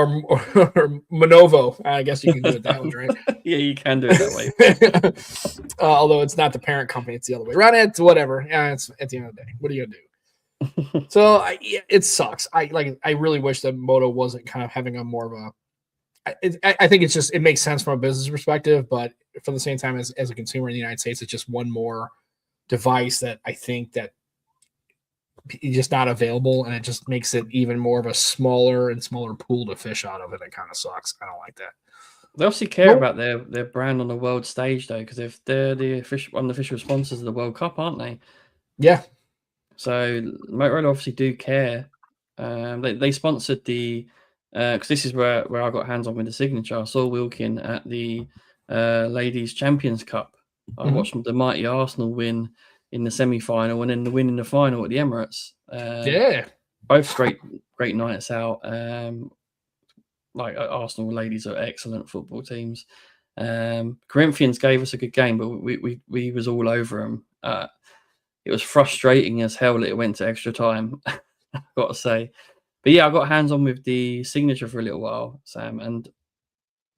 Manovo. I guess you can do it that way, right? Yeah, you can do it that way. Although it's not the parent company; it's the other way around. It's whatever. Yeah, it's at the end of the day. What are you gonna do? So it sucks. I really wish that Moto wasn't kind of having a more of a. I think it makes sense from a business perspective, but for the same time, as a consumer in the United States, it's just one more device that I think that. Just not available, and it just makes it even more of a smaller and smaller pool to fish out of, and it kind of sucks. I don't like that. They obviously care about their brand on the world stage, though, because if they're one of the official sponsors of the World Cup, aren't they? Yeah. So Motorola obviously do care. They sponsored the because this is where I got hands on with the signature. I saw Wilkin at the Ladies Champions Cup. I watched the mighty Arsenal win in the semi-final and then the win in the final at the Emirates. Both great nights out. Like Arsenal ladies are excellent football teams. Corinthians gave us a good game, but we was all over them. It was frustrating as hell that it went to extra time, I've got to say. But yeah, I got hands on with the signature for a little while, Sam, and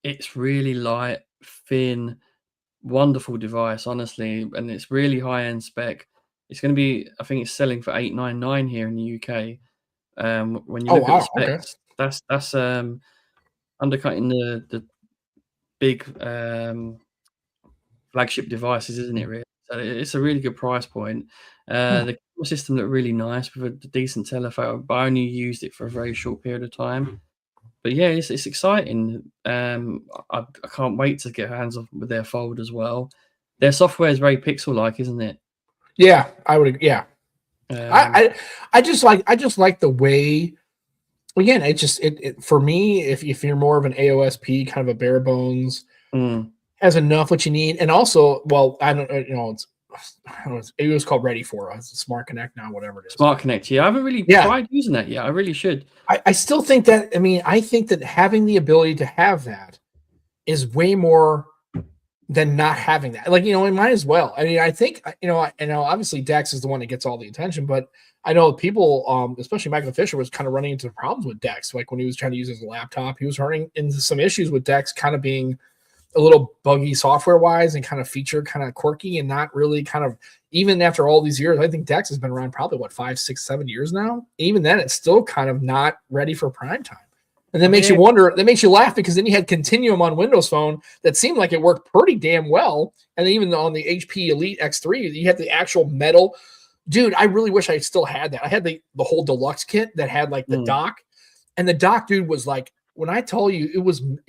it's really light, thin, wonderful device, honestly, and it's really high-end spec. It's going to be, I think it's selling for $899 here in the UK. When you look at the specs, that's undercutting the big flagship devices, isn't it? Really, so it's a really good price point. The camera system looked really nice with a decent telephoto, but I only used it for a very short period of time. But yeah, it's exciting. I can't wait to get hands on with their Fold as well. Their software is very pixel-like, isn't it? Yeah, I would. Yeah, I just like the way. Again, it for me. If you're more of an AOSP kind of a bare bones, has enough what you need, and also, well, I don't it was called Ready For Us, Smart Connect now, whatever it is. Smart Connect, yeah. I haven't really tried using that yet. I really should. I still think that, I think that having the ability to have that is way more than not having that. Like, it might as well. I think, obviously Dex is the one that gets all the attention, but I know people, especially Michael Fisher, was kind of running into problems with Dex. Like when he was trying to use his laptop, he was running into some issues with Dex kind of being a little buggy software wise and kind of feature kind of quirky and not really kind of, even after all these years, I think Dex has been around probably 5, 6, 7 years now. Even then it's still kind of not ready for prime time. And that makes you wonder, that makes you laugh because then you had Continuum on Windows Phone that seemed like it worked pretty damn well. And even on the HP Elite X3, you had the actual metal. Dude, I really wish I still had that. I had the whole deluxe kit that had like the dock, and the dock, dude, was like, when I tell you it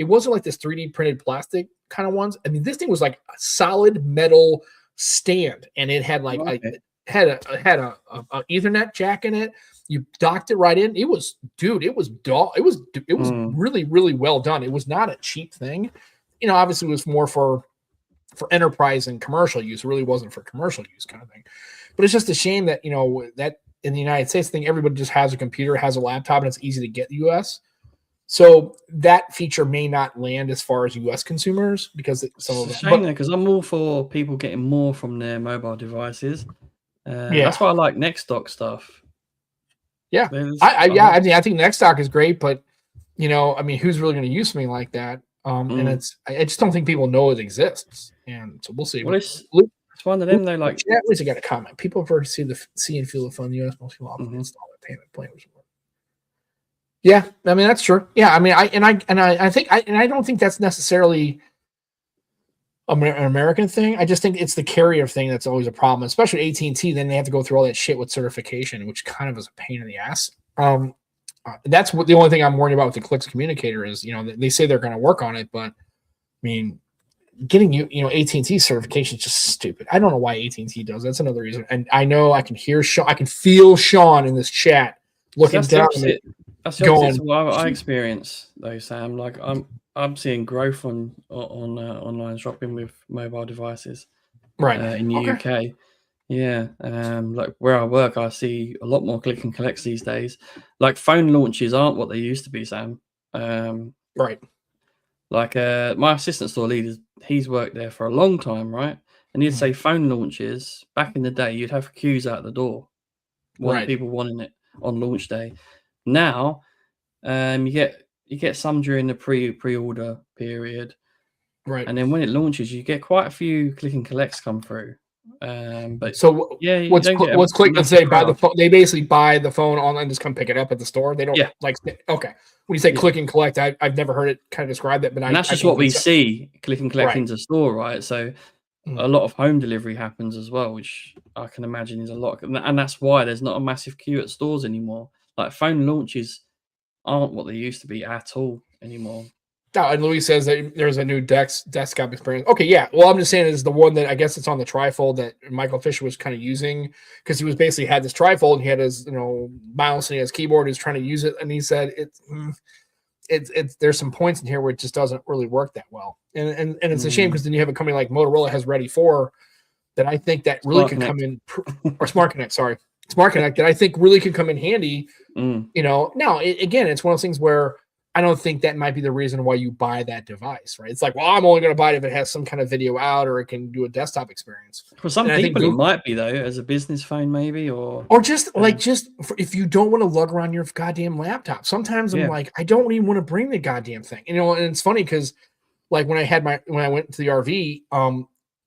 wasn't like this 3D printed plastic. kind of ones. I mean, this thing was like a solid metal stand, and it had like had a Ethernet jack in it. You docked it right in. It was really, really well done. It was not a cheap thing. Obviously it was more for enterprise and commercial use. It really wasn't for commercial use kind of thing. But it's just a shame that, that in the United States thing, everybody just has a computer, has a laptop, and it's easy to get the US. So that feature may not land as far as US consumers because it's a shame because I'm all for people getting more from their mobile devices. That's why I like next dock stuff. Yeah. I think next dock is great, but who's really going to use something like that? And I just don't think people know it exists. And so we'll see. Well, it's one of them though. Like, at least I got a comment. People prefer to see and feel the fun. The US most people often install the payment plan. Yeah, I mean that's true. Yeah, I mean I don't think that's necessarily an American thing. I just think it's the carrier thing that's always a problem, especially AT&T. Then they have to go through all that shit with certification, which kind of is a pain in the ass. That's what the only thing I'm worried about with the Clicks communicator is, they say they're going to work on it, but I mean, getting AT&T certification is just stupid. I don't know why AT&T does. That's another reason. And I know I can hear Sean. I can feel Sean in this chat looking down. That's what I experience though, Sam. Like I'm seeing growth on online shopping with mobile devices, right? In the UK. Yeah, like where I work, I see a lot more click and collects these days. Like phone launches aren't what they used to be, Sam. Right. Like my assistant store leader, he's worked there for a long time, right? And he'd say phone launches back in the day, you'd have queues out the door, people wanting it on launch day. Now, you get some during the pre-order period, right? And then when it launches, you get quite a few click and collects come through. But so yeah, what's click and say buy the phone? They basically buy the phone online and just come pick it up at the store. They don't okay. When you say click and collect, I've never heard it kind of described that, but that's just what we see click and collect into store, right? So a lot of home delivery happens as well, which I can imagine is a lot, and that's why there's not a massive queue at stores anymore. Like phone launches aren't what they used to be at all anymore. No, and Louis says that there's a new desktop experience. Okay, yeah. Well, I'm just saying is the one that I guess it's on the trifold that Michael Fisher was kind of using because he was basically had this trifold and he had his mouse and he has keyboard. He's trying to use it, and he said it's there's some points in here where it just doesn't really work that well, and it's a shame because then you have a company like Motorola has Ready 4 that I think that really could come in or Smart Connect. Sorry, Smart Connect that I think really could come in handy. Now again, it's one of those things where I don't think that might be the reason why you buy that device, right? It's like, well, I'm only going to buy it if it has some kind of video out or it can do a desktop experience. For some people, it might be though, as a business phone, maybe, or just if you don't want to lug around your goddamn laptop. Sometimes I'm like, I don't even want to bring the goddamn thing, and it's funny because, like when I went to the RV,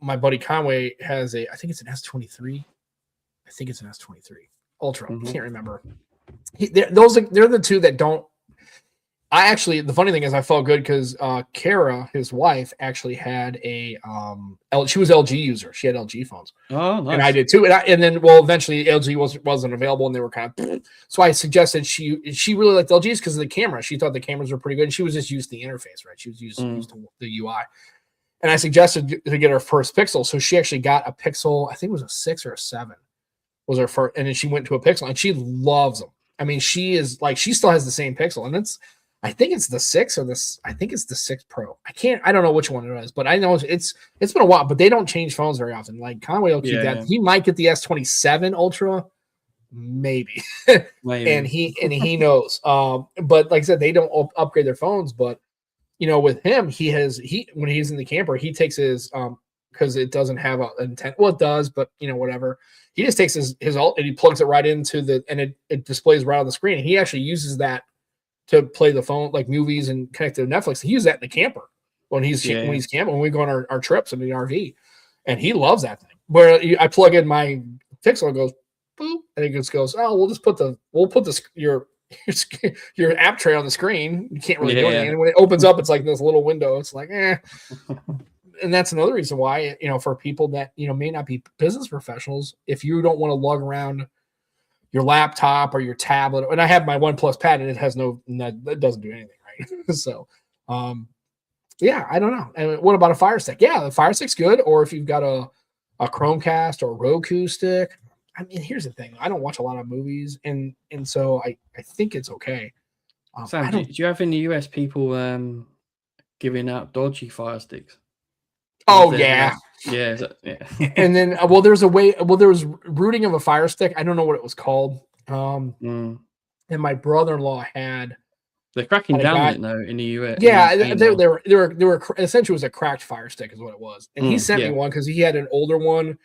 my buddy Conway has I think it's an S23. I think it's an S23 Ultra. I can't remember. They're the two that don't. The funny thing is I felt good because Kara, his wife, actually had she was LG user. She had LG phones. Oh, nice. And I did too. And then eventually LG wasn't available and they were kind of, so I suggested she really liked LGs because of the camera. She thought the cameras were pretty good. And she was just used to the interface, right? She was used to the UI. And I suggested to get her first Pixel. So she actually got a Pixel, I think it was a 6 or a 7 was her first. And then she went to a Pixel and she loves them. I mean, she still has the same Pixel and I think it's the 6 or I think it's the 6 Pro. I don't know which one it is, but I know it's been a while, but they don't change phones very often. Like Conway will keep that. Yeah. He might get the S27 Ultra, maybe. and he knows. But like I said, they don't upgrade their phones, but with him, when he's in the camper, he takes his because it doesn't have an intent. Well, it does, but whatever. He just takes his alt and he plugs it right into and it displays right on the screen. And he actually uses that to play the phone, like movies and connect to Netflix. He uses that in the camper when he's camping, when we go on our trips in the RV. And he loves that thing. Where I plug in my Pixel, it goes boop, and it just goes, oh, we'll put your app tray on the screen. You can't really do anything. And when it opens up, it's like this little window. It's like, And that's another reason why, for people that, may not be business professionals, if you don't want to lug around your laptop or your tablet, and I have my OnePlus Pad and it has it doesn't do anything, right? So, Yeah, I don't know. And what about a Fire Stick? Yeah, the Fire Stick's good. Or if you've got a Chromecast or a Roku stick. I mean, here's the thing. I don't watch a lot of movies, and so I think it's okay. Sam, do you have in the US people giving out dodgy Fire Sticks? Oh yeah. Yeah. And then there was rooting of a Fire Stick. I don't know what it was called. And my brother-in-law had. They're cracking down on it now in the US. Yeah, they were essentially, it was a cracked Fire Stick is what it was. And he sent me one because he had an older one.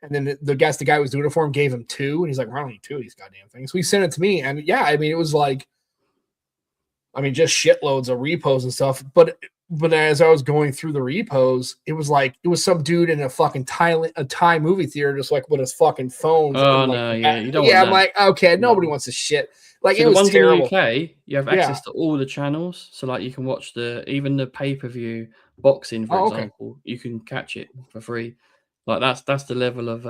And then the guy who was doing it for him gave him 2, and he's like, "I don't need 2 of these goddamn things." So he sent it to me, and yeah, I mean, it was like, just shitloads of repos and stuff. But as I was going through the repos, it was some dude in a fucking Thai movie theater, just like with his fucking phone. Oh no, yeah, you don't. Yeah, I'm like, okay, nobody wants this shit. Like, so it was terrible. In the UK, you have access to all the channels, so like you can watch even the pay-per-view boxing, for example, you can catch it for free. Like that's the level of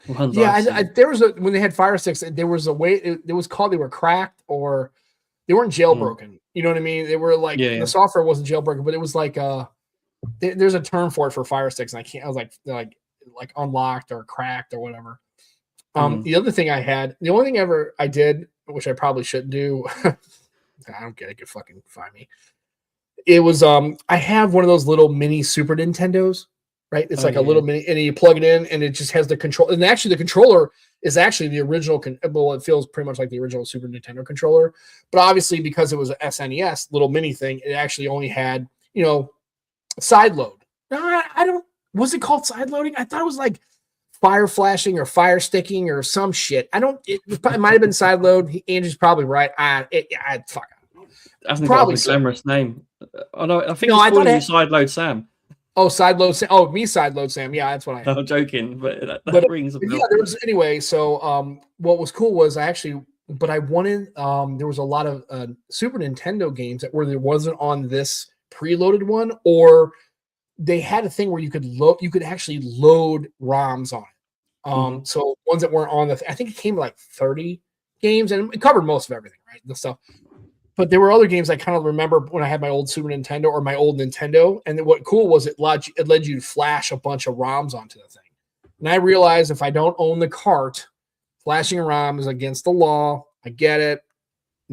ones. Yeah, there was when they had Fire Sticks, there was a way it was called, they were cracked or they weren't jailbroken. You know what I mean? They were like, the software wasn't jailbroken, but it was like there's a term for it for Fire Sticks, and I was like unlocked or cracked or whatever. The other thing the only thing ever I did, which I probably shouldn't do, I don't get it, could fucking find me. It was I have one of those little mini Super Nintendos. Right, it's like a little mini, and you plug it in, and it just has the control. And actually, the controller is actually the original. Well, it feels pretty much like the original Super Nintendo controller, but obviously because it was an SNES little mini thing, it actually only had side load. I don't. Was it called side loading? I thought it was like fire flashing or fire sticking or some shit. I don't. It might have been side load. Andrew's probably right. Fuck. That's probably a glamorous name. I know. I think I thought it side load Sam. Oh, side load Sam. Oh, me side load Sam. Yeah, that's what I am. I'm joking, but that rings a bell. Yeah, there was anyway. So, what was cool was I wanted. There was a lot of Super Nintendo games where there wasn't on this preloaded one, or they had a thing where you could actually load ROMs on it. So ones that weren't on I think it came like 30 games, and it covered most of everything, right? The stuff. But there were other games I kind of remember when I had my old Super Nintendo or my old Nintendo. And then what cool was it led you to flash a bunch of ROMs onto the thing. And I realized if I don't own the cart, flashing a ROM is against the law. I get it.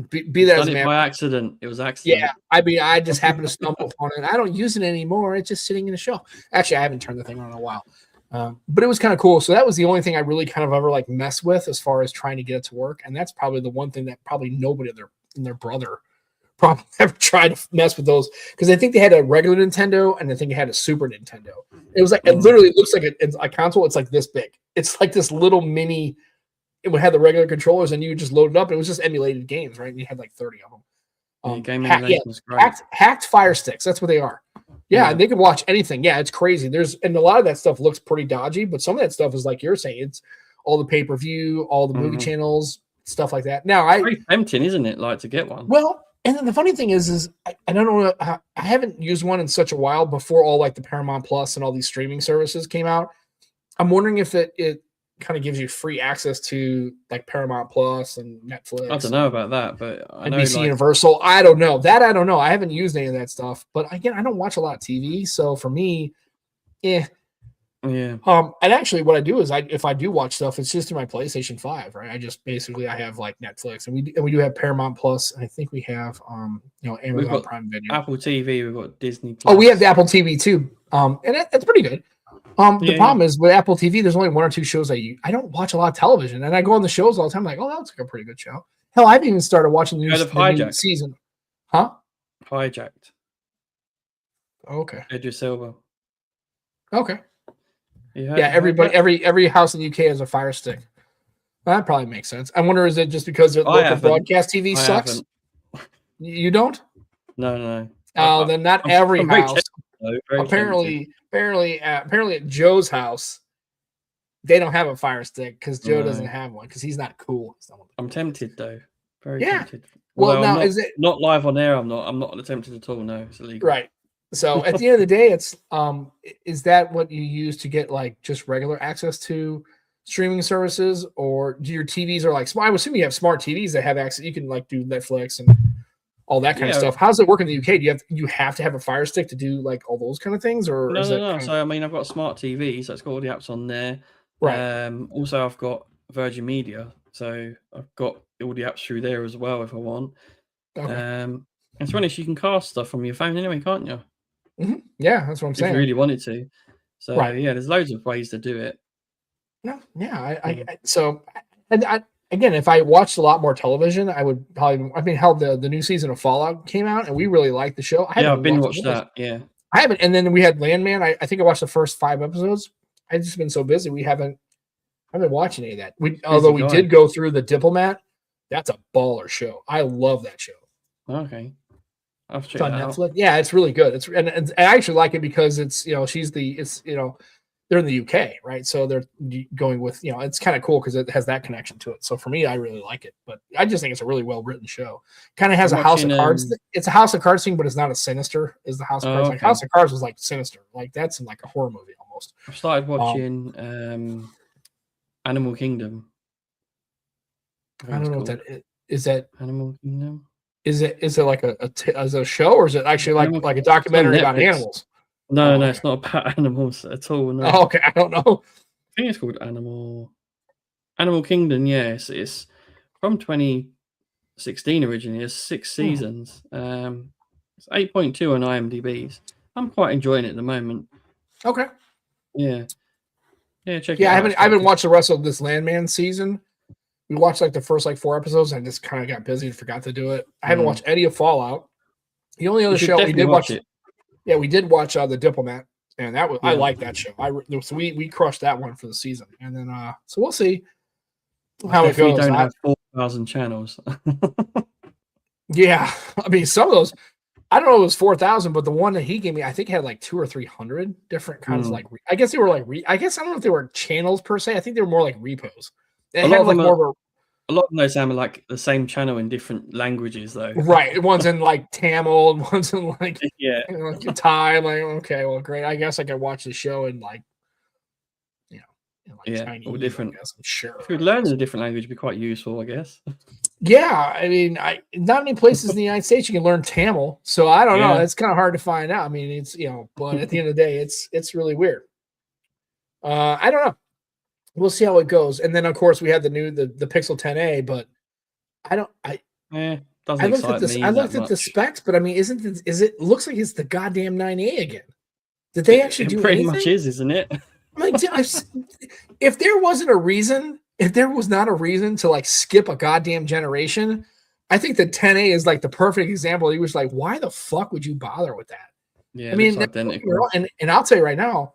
Be that as it by accident. It was accident. Yeah. I mean, I just happened to stumble upon it. I don't use it anymore. It's just sitting in the shelf. Actually, I haven't turned the thing on in a while. But it was kind of cool. So that was the only thing I really kind of ever mess with as far as trying to get it to work. And that's probably the one thing that probably nobody their brother probably ever tried to mess with those, because I think they had a regular Nintendo and I think it had a Super Nintendo. It was like it literally looks like a console. It's like this big. It's like this little mini. It would have the regular controllers and you would just load it up. And it was just emulated games, right? And you had like 30 of them. Hacked Fire Sticks. That's what they are. Yeah, and they can watch anything. Yeah, it's crazy. And a lot of that stuff looks pretty dodgy, but some of that stuff is like you're saying. It's all the pay-per-view, all the movie channels, stuff like that. Now, it's very tempting, isn't it? Like to get one. Well, and then the funny thing is I don't know. I haven't used one in such a while before all like the Paramount Plus and all these streaming services came out. I'm wondering if it kind of gives you free access to like Paramount Plus and Netflix. I don't know about that, but I know NBC Universal. I don't know. I don't know. I haven't used any of that stuff. But again, I don't watch a lot of TV, so for me, Yeah. And actually, what I do is if I do watch stuff, it's just through my PlayStation 5, right? I have like Netflix, and we do have Paramount Plus, and I think we have Amazon Prime Video, Apple TV, we've got Disney Plus. Oh, we have the Apple TV too, and that's pretty good. The problem is with Apple TV, there's only 1 or 2 shows I don't watch a lot of television, and I go on the shows all the time. I'm like, oh, that's like a pretty good show. Hell, I've even started watching the new season. Huh? Hijacked. Okay. Idris Elba. Okay. Yeah, everybody, every house in the UK has a Fire Stick. That probably makes sense. I wonder, is it just because their local broadcast TV sucks? You don't? No. Oh, then not every house. Apparently at Joe's house, they don't have a Fire Stick because Joe doesn't have one because he's not cool. I'm tempted though. Very tempted. Well, now is it not live on air? I'm not tempted at all. No, it's illegal. Right. So at the end of the day, it's is that what you use to get like just regular access to streaming services, or do your TVs are like smart? I would assume you have smart TVs that have access. You can like do Netflix and all that kind of stuff. How does it work in the UK? Do you have to have a Fire Stick to do like all those kind of things, or no? So I mean, I've got a smart TV, so it's got all the apps on there. Right. Also, I've got Virgin Media, so I've got all the apps through there as well if I want. Okay. And to be honest, you can cast stuff from your phone anyway, can't you? Mm-hmm. Yeah, that's what I'm saying. If you really wanted to. So yeah, there's loads of ways to do it. Again, if I watched a lot more television, I would probably. I mean, hell, the new season of Fallout came out, and we really liked the show. I've been watched that. Yeah, I haven't. And then we had Landman. I think I watched the first 5 episodes. I've just been so busy. I've been watching any of that. We did go through The Diplomat. That's a baller show. I love that show. Okay, I've checked it on Netflix. Yeah, it's really good. And I actually like it because it's they're in the UK, right? So they're going with, it's kind of cool because it has that connection to it. So for me, I really like it. But I just think it's a really well-written show. Kind of has House of Cards. It's a House of Cards thing, but it's not as sinister as the House of Cards. Like House of Cards was like sinister. Like that's in like a horror movie almost. I've started watching Animal Kingdom. I don't know what that is. Is that Animal Kingdom? Is it like as a show, or is it actually like a documentary about animals? No, it's not about animals at all. No. Oh, okay, I don't know. I think it's called Animal Kingdom. Yes, it's from 2016 originally. It's 6 seasons. It's 8.2 on IMDb. I'm quite enjoying it at the moment. Okay. Yeah, check it out. I haven't watched the rest of this Landman season. We watched like the first 4 episodes. And I just kind of got busy and forgot to do it. I haven't watched any of Fallout. The only other show we did watch it. Yeah, we did watch The Diplomat, and that was I like that show. So we crushed that one for the season, and then so we'll see how it goes. We don't have 4,000 channels. Yeah, I mean some of those. I don't know if it was 4,000, but the one that he gave me, I think had like 200 or 300 different kinds of I guess they were I guess I don't know if they were channels per se. I think they were more like repos. They had like more of a lot of those sound like the same channel in different languages, though. Right. One's in like Tamil, and one's in Thai. I'm like, okay, well, great. I guess I can watch the show in Chinese. All different. I guess, I'm sure. If you learn a different language, it'd be quite useful, I guess. Yeah, I mean, not many places in the United States you can learn Tamil, so I don't know. It's kind of hard to find out. I mean, it's but at the end of the day, it's really weird. I don't know. We'll see how it goes. And then of course we had the Pixel 10a, but I looked at the specs, but I mean, it looks like it's the goddamn 9A again. Did they actually do pretty anything? Much is, isn't it? Like, if there was not a reason to skip a goddamn generation, I think the 10A is like the perfect example. He was like, why the fuck would you bother with that? Yeah, I mean, identical. And I'll tell you right now,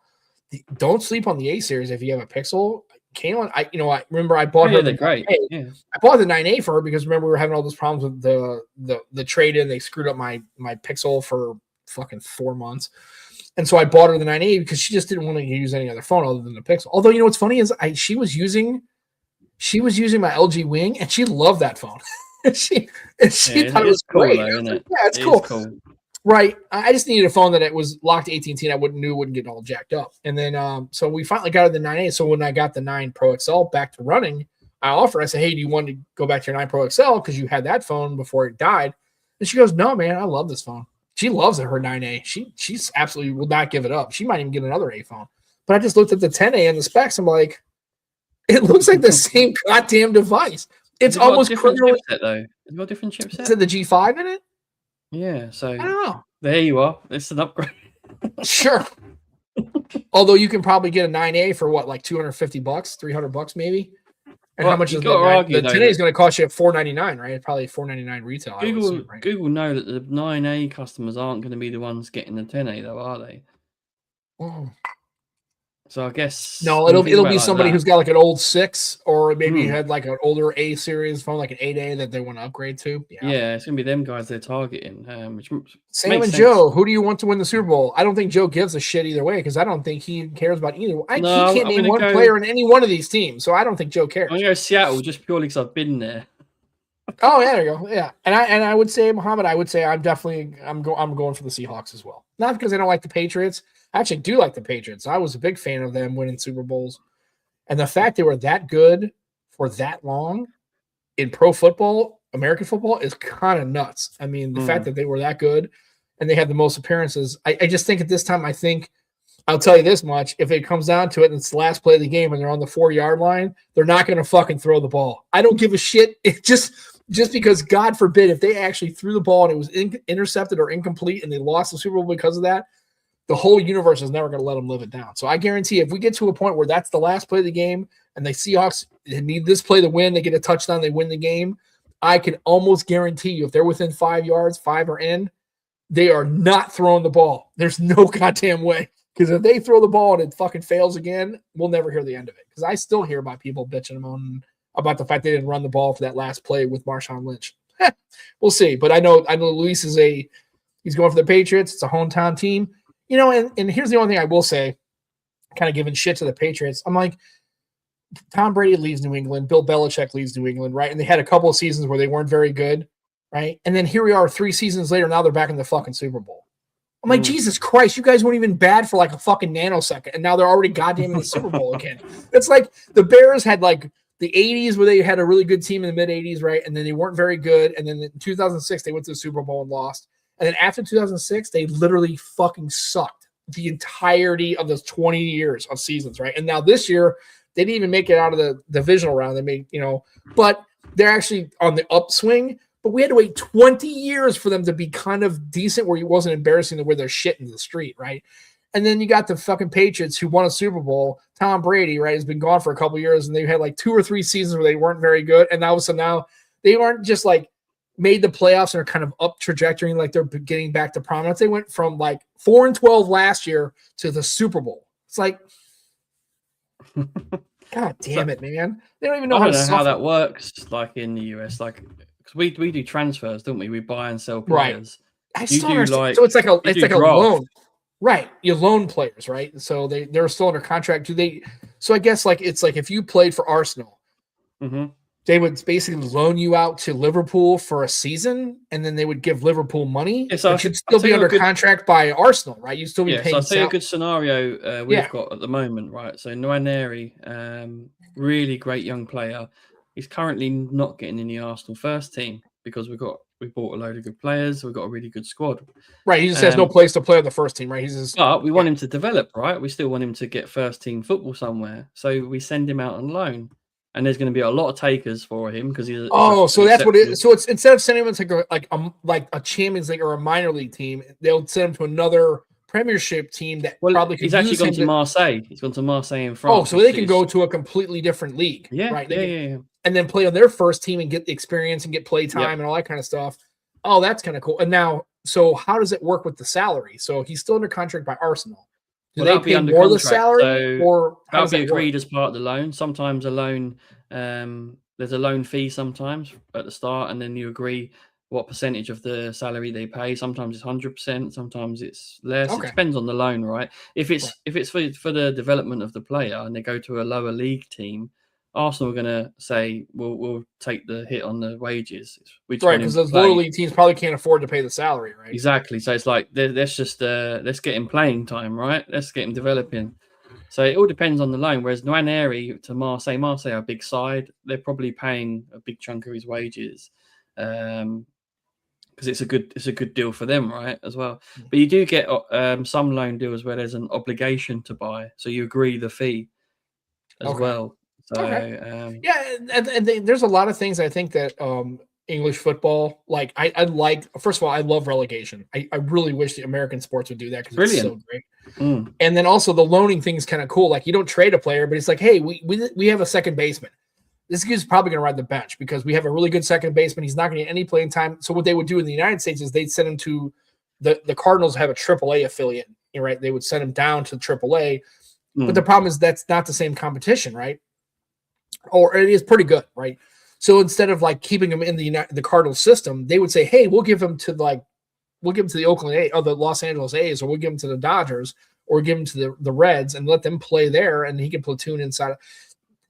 don't sleep on the A series if you have a Pixel. Kaylin, I remember I bought her the 9A. Yeah. I bought the 9A for her because remember we were having all those problems with the trade-in. They screwed up my Pixel for fucking 4 months. And so I bought her the 9A because she just didn't want to use any other phone other than the Pixel. Although, what's funny is she was using my LG Wing and she loved that phone. she thought it was great. Though, isn't it? Yeah, it's cool. Right. I just needed a phone that it was locked to AT&T and I wouldn't get all jacked up. And then so we finally got her the 9A. So when I got the 9 Pro XL back to running, I said, hey, do you want to go back to your 9 Pro XL because you had that phone before it died? And she goes, no, man, I love this phone. She loves her 9A. She's absolutely will not give it up. She might even get another A phone. But I just looked at the 10A and the specs. I'm like, it looks like the same goddamn device. It's almost criminal. Though. It's got a different chipset. Is it the G5 in it? Yeah, so I don't know. There you are. It's an upgrade. Sure. Although you can probably get a 9A for what, like $250, $300 maybe. And how much is the 10A is going to cost you at $499, right? Probably $499 retail. Google know that the 9A customers aren't going to be the ones getting the 10A though, are they? Oh. So I guess no, it'll be somebody who's got like an old 6 or maybe had like an older A series phone, like an 8A that they want to upgrade to. Yeah, it's gonna be them guys they're targeting. Sam and Joe, who do you want to win the Super Bowl? I don't think Joe gives a shit either way because I don't think he cares about either. He can't name one player in any one of these teams, so I don't think Joe cares. I'm gonna go Seattle just purely because I've been there. Oh yeah, there you go. Yeah, and I would say Muhammad. I would say I'm going for the Seahawks as well. Not because I don't like the Patriots. I actually do like the Patriots. I was a big fan of them winning Super Bowls, and the fact they were that good for that long in pro football American football is kind of nuts. I mean, the fact that they were that good and they had the most appearances, I just think at this time, I'll tell you this much. If it comes down to it and it's the last play of the game and they're on the 4-yard line, they're not going to fucking throw the ball. I don't give a shit. It just because, God forbid, if they actually threw the ball and it was intercepted or incomplete and they lost the Super Bowl because of that, the whole universe is never going to let them live it down. So I guarantee if we get to a point where that's the last play of the game and the Seahawks need this play to win, they get a touchdown, they win the game, I can almost guarantee you if they're within 5 yards, 5 or in, they are not throwing the ball. There's no goddamn way. Because if they throw the ball and it fucking fails again, we'll never hear the end of it. Because I still hear about people bitching and moaning about the fact they didn't run the ball for that last play with Marshawn Lynch. We'll see. But I know Luis he's going for the Patriots. It's a hometown team. You know, and here's the only thing I will say, kind of giving shit to the Patriots. I'm like, Tom Brady leaves New England. Bill Belichick leaves New England, right? And they had a couple of seasons where they weren't very good, right? And then here we are 3 seasons later. Now they're back in the fucking Super Bowl. I'm like, Jesus Christ, you guys weren't even bad for like a fucking nanosecond, and now they're already goddamn in the Super Bowl again. It's like the Bears had like the 80s where they had a really good team in the mid-80s, right? And then they weren't very good. And then in 2006, they went to the Super Bowl and lost. And then after 2006, they literally fucking sucked the entirety of those 20 years of seasons, right? And now this year, they didn't even make it out of the divisional round. They made, but they're actually on the upswing. But we had to wait 20 years for them to be kind of decent where it wasn't embarrassing to wear their shit in the street, right? And then you got the fucking Patriots who won a Super Bowl. Tom Brady, right, has been gone for a couple of years, and they've had like 2 or 3 seasons where they weren't very good. And now they aren't just like made the playoffs and are kind of up trajectory, like they're getting back to prominence. They went from like 4-12 last year to the Super Bowl. It's like, God damn it, man. They don't even know how that works, like in the US, like because we do transfers, don't we? We buy and sell players. Right. So it's like a loan. Right. You loan players, right? So they're still under contract. So I guess like it's like if you played for Arsenal, they would basically loan you out to Liverpool for a season, and then they would give Liverpool money. Yeah, so but you'd still be under contract by Arsenal, right? You'd still be paying. So I'll tell you a good scenario we've got at the moment, right? So Nwaneri, really great young player. He's currently not getting in the Arsenal first team because we bought a load of good players. We've got a really good squad. Right. He just has no place to play on the first team, right? But we want him to develop, right? We still want him to get first team football somewhere. So we send him out on loan. And there's going to be a lot of takers for him because he's. So that's what it is. So it's instead of sending him to like a Champions League or a minor league team, they'll send him to another Premiership team that probably could. He's actually gone to Marseille. He's gone to Marseille in France. Oh, so they can go to a completely different league, right? Yeah. And then play on their first team and get the experience and get play time and all that kind of stuff. Oh, that's kind of cool. And now, so how does it work with the salary? So he's still under contract by Arsenal. Do they pay more the salary, or that'll be agreed as part of the loan? Sometimes a loan, there's a loan fee sometimes at the start, and then you agree what percentage of the salary they pay. Sometimes it's 100%, sometimes it's less. It depends on the loan, right? If it's for the development of the player and they go to a lower league team, Arsenal are going to say, we'll take the hit on the wages. Right, because those lower league teams probably can't afford to pay the salary, right? Exactly. So it's like, let's get him playing time, right? Let's get him developing. So it all depends on the loan. Whereas Nwaneri to Marseille are a big side. They're probably paying a big chunk of his wages because it's a good deal for them, right, as well. But you do get some loan deals where there's an obligation to buy. So you agree the fee as well. So, and there's a lot of things I think that English football, like I like. First of all, I love relegation. I really wish the American sports would do that because it's so great. And then also the loaning thing is kind of cool. Like you don't trade a player, but it's like, hey, we have a second baseman. This kid's probably going to ride the bench because we have a really good second baseman. He's not going to get any playing time. So what they would do in the United States is they'd send him to the Cardinals have a AAA affiliate, right? They would send him down to AAA. But the problem is that's not the same competition, right? Or it is pretty good, right? So instead of like keeping him in the Cardinals system, they would say, "Hey, we'll give him to the Oakland A's or the Los Angeles A's, or we'll give him to the Dodgers, or give him to the Reds, and let them play there, and he can platoon inside."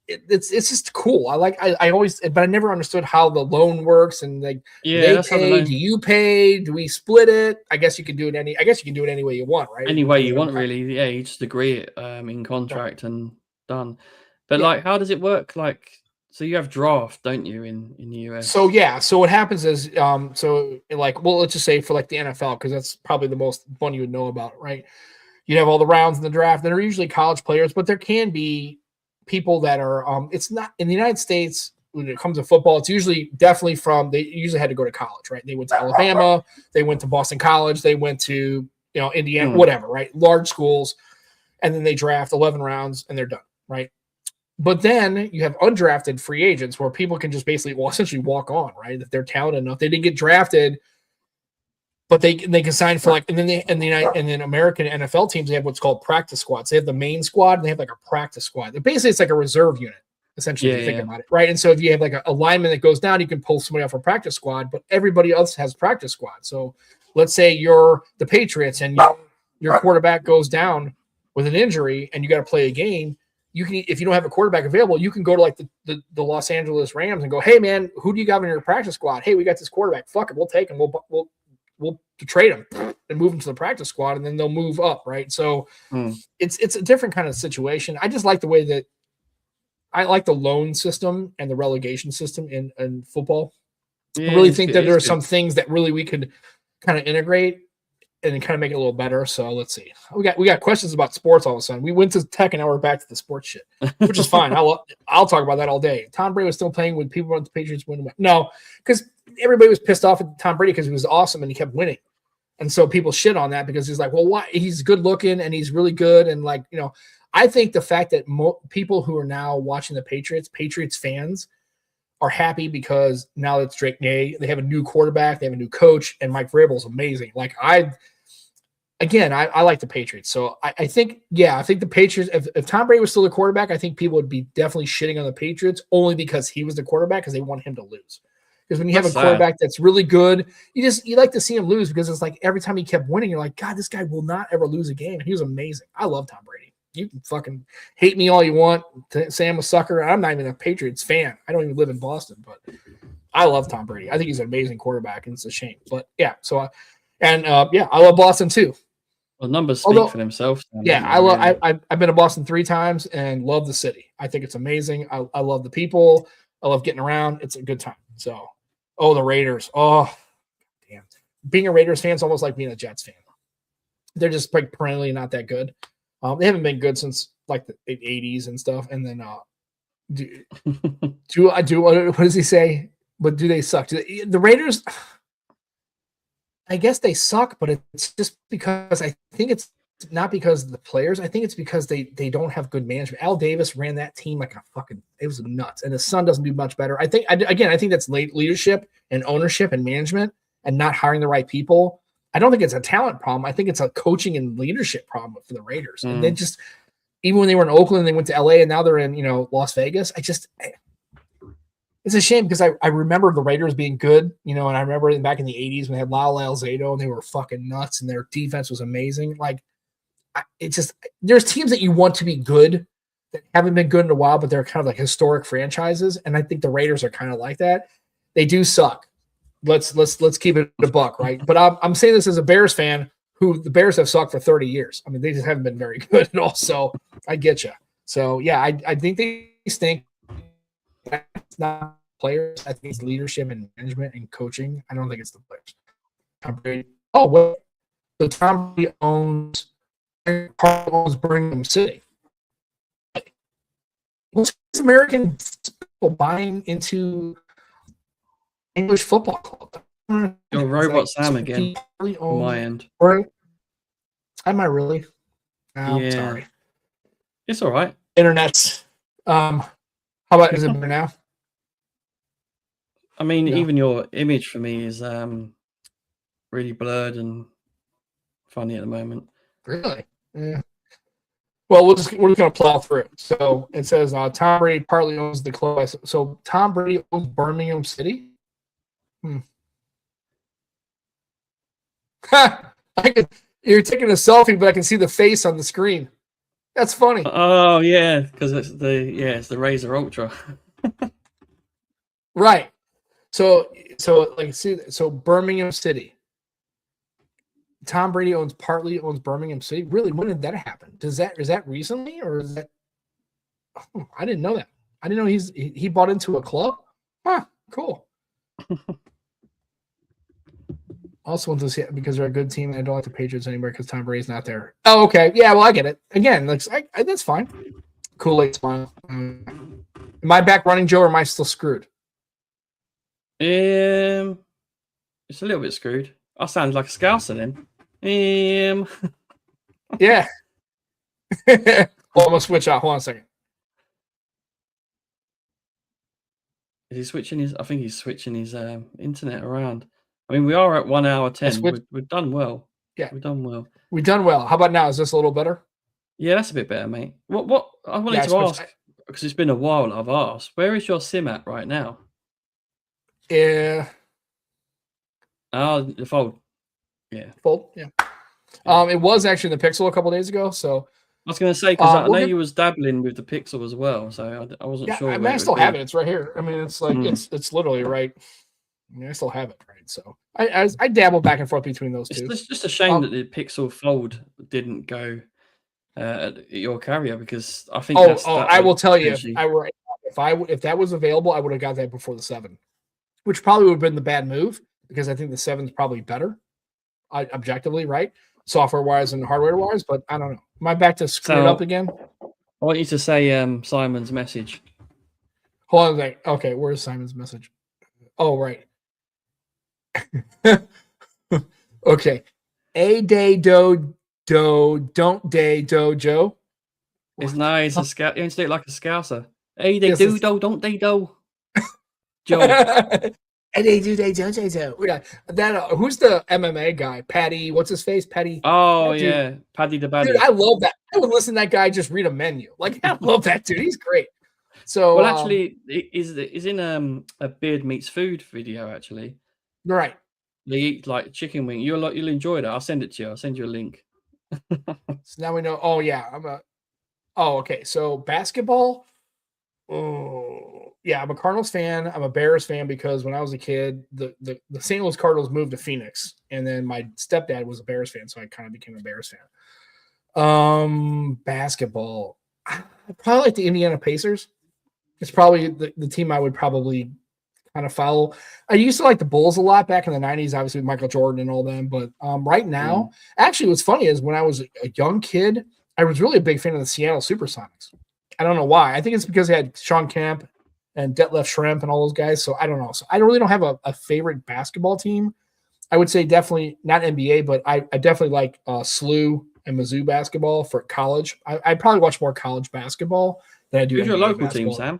It's just cool. I always, but I never understood how the loan works and like they pay. Do you pay? Do we split it? I guess you can do it any way you want, right? Any way you want, really. Yeah, you just agree it in contract and done. But like, how does it work? Like, So you have draft, don't you, in the US? So yeah, so what happens is, so like, well, let's just say for like the NFL, because that's probably the most one you would know about, right? You have all the rounds in the draft that are usually college players, but there can be people that are. It's not in the United States when it comes to football. It's usually definitely from they usually had to go to college, right? They went to Alabama, they went to Boston College, they went to Indiana, whatever, right? Large schools, and then they draft 11 rounds and they're done, right? But then you have undrafted free agents where people can just basically, well, essentially walk on, right? If they're talented enough, they didn't get drafted, but they can sign for like, and then American NFL teams, they have what's called practice squads. They have the main squad and they have like a practice squad. Basically, it's like a reserve unit, essentially, if you think about it, right? And so if you have like a lineman that goes down, you can pull somebody off a practice squad, but everybody else has practice squad. So let's say you're the Patriots and your quarterback goes down with an injury and you got to play a game. You can, if you don't have a quarterback available, you can go to like the Los Angeles Rams and go, hey man, who do you got in your practice squad? Hey, we got this quarterback. Fuck it, we'll take him. We'll trade him and move him to the practice squad, and then they'll move up, right? So it's a different kind of situation. I just like the way that I like the loan system and the relegation system in football. I really think that there are some things that really we could kind of integrate and kind of make it a little better. So let's see. We got questions about sports all of a sudden. We went to tech and now we're back to the sports shit, which is fine. I'll talk about that all day. Tom Brady was still playing when people want the Patriots win. No, because everybody was pissed off at Tom Brady because he was awesome and he kept winning. And so people shit on that because he's like, well, why? He's good looking and he's really good. And like, I think the fact that people who are now watching the Patriots fans are happy because now it's Drake May. They have a new quarterback. They have a new coach. And Mike Vrabel's amazing. Like I like the Patriots. So I think the Patriots, if Tom Brady was still the quarterback, I think people would be definitely shitting on the Patriots only because he was the quarterback because they want him to lose. Because when you have a quarterback that's really good, you like to see him lose because it's like every time he kept winning, you're like, God, this guy will not ever lose a game. And he was amazing. I love Tom Brady. You can fucking hate me all you want, say I'm a sucker. I'm not even a Patriots fan. I don't even live in Boston, but I love Tom Brady. I think he's an amazing quarterback, and it's a shame. But yeah, so I love Boston too. Well, numbers speak for themselves. Yeah, I've been to Boston 3 times and love the city. I think it's amazing. I love the people. I love getting around. It's a good time. So, the Raiders. Oh, damn. Being a Raiders fan is almost like being a Jets fan. They're just like perennially not that good. They haven't been good since like the 80s and stuff. And then what does he say? But do they suck? The Raiders, I guess they suck, but it's just because I think it's not because of the players. I think it's because they don't have good management. Al Davis ran that team like it was nuts. And his son doesn't do much better. I think that's late leadership and ownership and management and not hiring the right people. I don't think it's a talent problem. I think it's a coaching and leadership problem for the Raiders. And they just, even when they were in Oakland, they went to LA and now they're in, Las Vegas. It's a shame because I remember the Raiders being good, and I remember back in the 80s when they had Lyle Alzado and they were fucking nuts and their defense was amazing. Like, there's teams that you want to be good that haven't been good in a while, but they're kind of like historic franchises. And I think the Raiders are kind of like that. They do suck. Let's keep it a buck, right? But I'm saying this as a Bears fan who the Bears have sucked for 30 years. I mean, they just haven't been very good at all. So I get you. So yeah, I think they stink. It's not players. I think it's leadership and management and coaching. I don't think it's the players. Tom Brady. Oh, well, so Tom Brady owns Birmingham City. What's American people buying into English football club? Your robot Sam again on my end. Right? Am I really? No, yeah. Sorry. It's all right. Internet's. How about, is it better now? I mean, even your image for me is really blurred and funny at the moment. Really? Yeah. Well, we're just gonna plow through it. So it says Tom Brady partly owns the club. So Tom Brady owns Birmingham City. You're taking a selfie, but I can see the face on the screen. That's funny. Oh yeah, because it's the Razer Ultra. Right. So Birmingham City. Tom Brady partly owns Birmingham City. Really, when did that happen? Is that recently or is that? I didn't know that. I didn't know he bought into a club. Huh, cool. Also want to see it because they're a good team and I don't like the Patriots anymore because Tom Brady's not there. Oh, okay. Yeah, well, I get it. Again, that's fine. Kool-Aid smile. Am I back running, Joe, or am I still screwed? It's a little bit screwed. I sound like a Scouser then. Yeah. Well, I'm gonna switch out. Hold on a second. Is he switching his? I think he's switching his internet around. I mean, we are at 1 hour 10. We've done well. Yeah, we've done well. We've done well. How about now? Is this a little better? Yeah, that's a bit better, mate. What I wanted to ask, because it's been a while I've asked, where is your SIM at right now? Yeah. The Fold. Yeah. Fold. Yeah. It was actually in the Pixel a couple days ago. So I was going to say, because I know you was dabbling with the Pixel as well, so I wasn't sure. I mean, I still have it. It's right here. I mean, it's like it's literally right. I mean, I still have it, right? So I dabble back and forth between those two. It's just a shame that the Pixel Fold didn't go at your carrier, because I think. I will tell you, if that was available, I would have got that before the 7, which probably would have been the bad move because I think the 7 is probably better, objectively, right? Software wise and hardware wise, but I don't know. Am I back to screwed up again? I want you to say Simon's message. Hold on a second. Okay, where's Simon's message? Oh, right. Okay. A day do don't day dojo. It's nice. A scout. You need to do it like a scouser. A day do don't they do. Joe. A day do they don't they do. That who's the MMA guy? Patty. What's his face? Patty. Oh yeah, Paddy the Baddy. Dude, I love that. I would listen to that guy just read a menu. Like I love that dude. He's great. So well, actually, is in a Beard Meets Food video. Actually, right. They eat like chicken wing. You'll enjoy that. I'll send it to you. I'll send you a link. So now we know. Oh yeah, okay. So basketball. Oh yeah, I'm a Cardinals fan. I'm a Bears fan because when I was a kid, the St. Louis Cardinals moved to Phoenix, and then my stepdad was a Bears fan, so I kind of became a Bears fan. Basketball. I probably like the Indiana Pacers. It's probably the team I would probably kind of follow. I used to like the Bulls a lot back in the 90s, obviously with Michael Jordan and all them. But right now, actually, what's funny is when I was a young kid, I was really a big fan of the Seattle Supersonics. I don't know why. I think it's because they had Sean Kemp and Detlef Schrempf and all those guys. So I don't know. So I really don't have a favorite basketball team. I would say definitely not NBA, but I definitely like SLU and Mizzou basketball for college. I probably watch more college basketball than I do. Who's your local team, Sam?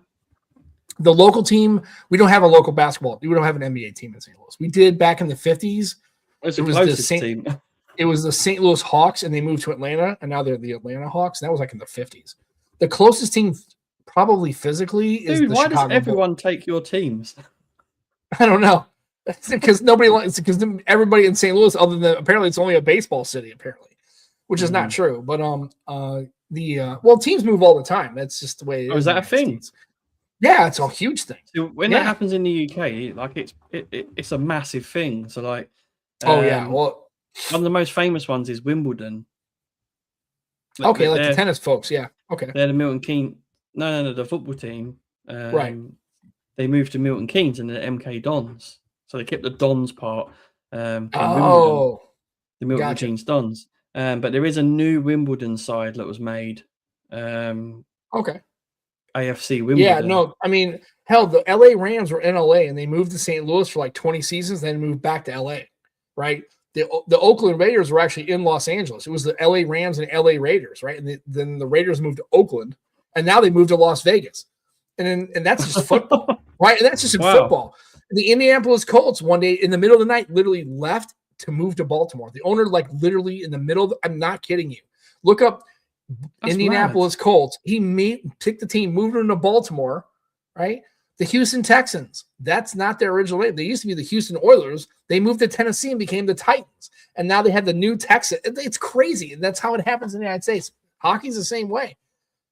The local team, we don't have a local basketball. We don't have an NBA team in St. Louis. We did back in the 50s. It was the St. Louis Hawks, and they moved to Atlanta, and now they're the Atlanta Hawks. And that was like in the 50s. The closest team, probably physically, is the why Chicago does everyone Bulls. take your teams? I don't know. It's because nobody likes it. Because everybody in St. Louis, other than apparently it's only a baseball city, apparently, which is not true. But teams move all the time. That's just the way it is. Is that a thing? Yeah, it's a huge thing. So when that happens in the UK, like it's a massive thing. So like, well, one of the most famous ones is Wimbledon. Okay, like the tennis folks, yeah. Okay, they're the Milton Keynes. No, the football team. Right. They moved to Milton Keynes and the MK Dons. So they kept the Dons part. Wimbledon, the Milton Keynes Dons. But there is a new Wimbledon side that was made. Okay. AFC Wimbledon. Yeah, no, I mean, hell, the LA Rams were in LA and they moved to St. Louis for like 20 seasons, then moved back to LA, right? The Oakland Raiders were actually in Los Angeles. It was the LA Rams and LA Raiders, right? And then the Raiders moved to Oakland, and now they moved to Las Vegas. And that's just football, right? And that's just in football. The Indianapolis Colts one day in the middle of the night literally left to move to Baltimore. The owner, like literally in the middle I'm not kidding you. Look up Indianapolis Colts. He picked the team, moved them to Baltimore, right? The Houston Texans. That's not their original name. They used to be the Houston Oilers. They moved to Tennessee and became the Titans. And now they have the new Texans. It's crazy. And that's how it happens in the United States. Hockey's the same way.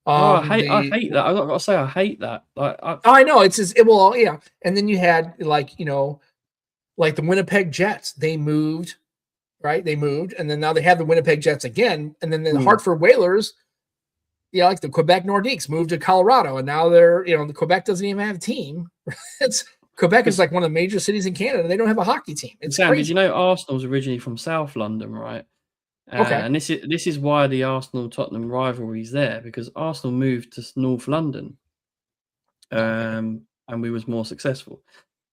I hate that. I've got to say, I hate that. I know. It's just, yeah. And then you had like the Winnipeg Jets. They moved, right? They moved. And then now they have the Winnipeg Jets again. And then the Hartford Whalers, like the Quebec Nordiques moved to Colorado, and now they're, the Quebec doesn't even have a team. Quebec is like one of the major cities in Canada. They don't have a hockey team. It's Sam, crazy. did you know Arsenal's originally from South London, right? Okay. And this is why the Arsenal-Tottenham rivalry is there, because Arsenal moved to North London, and we was more successful,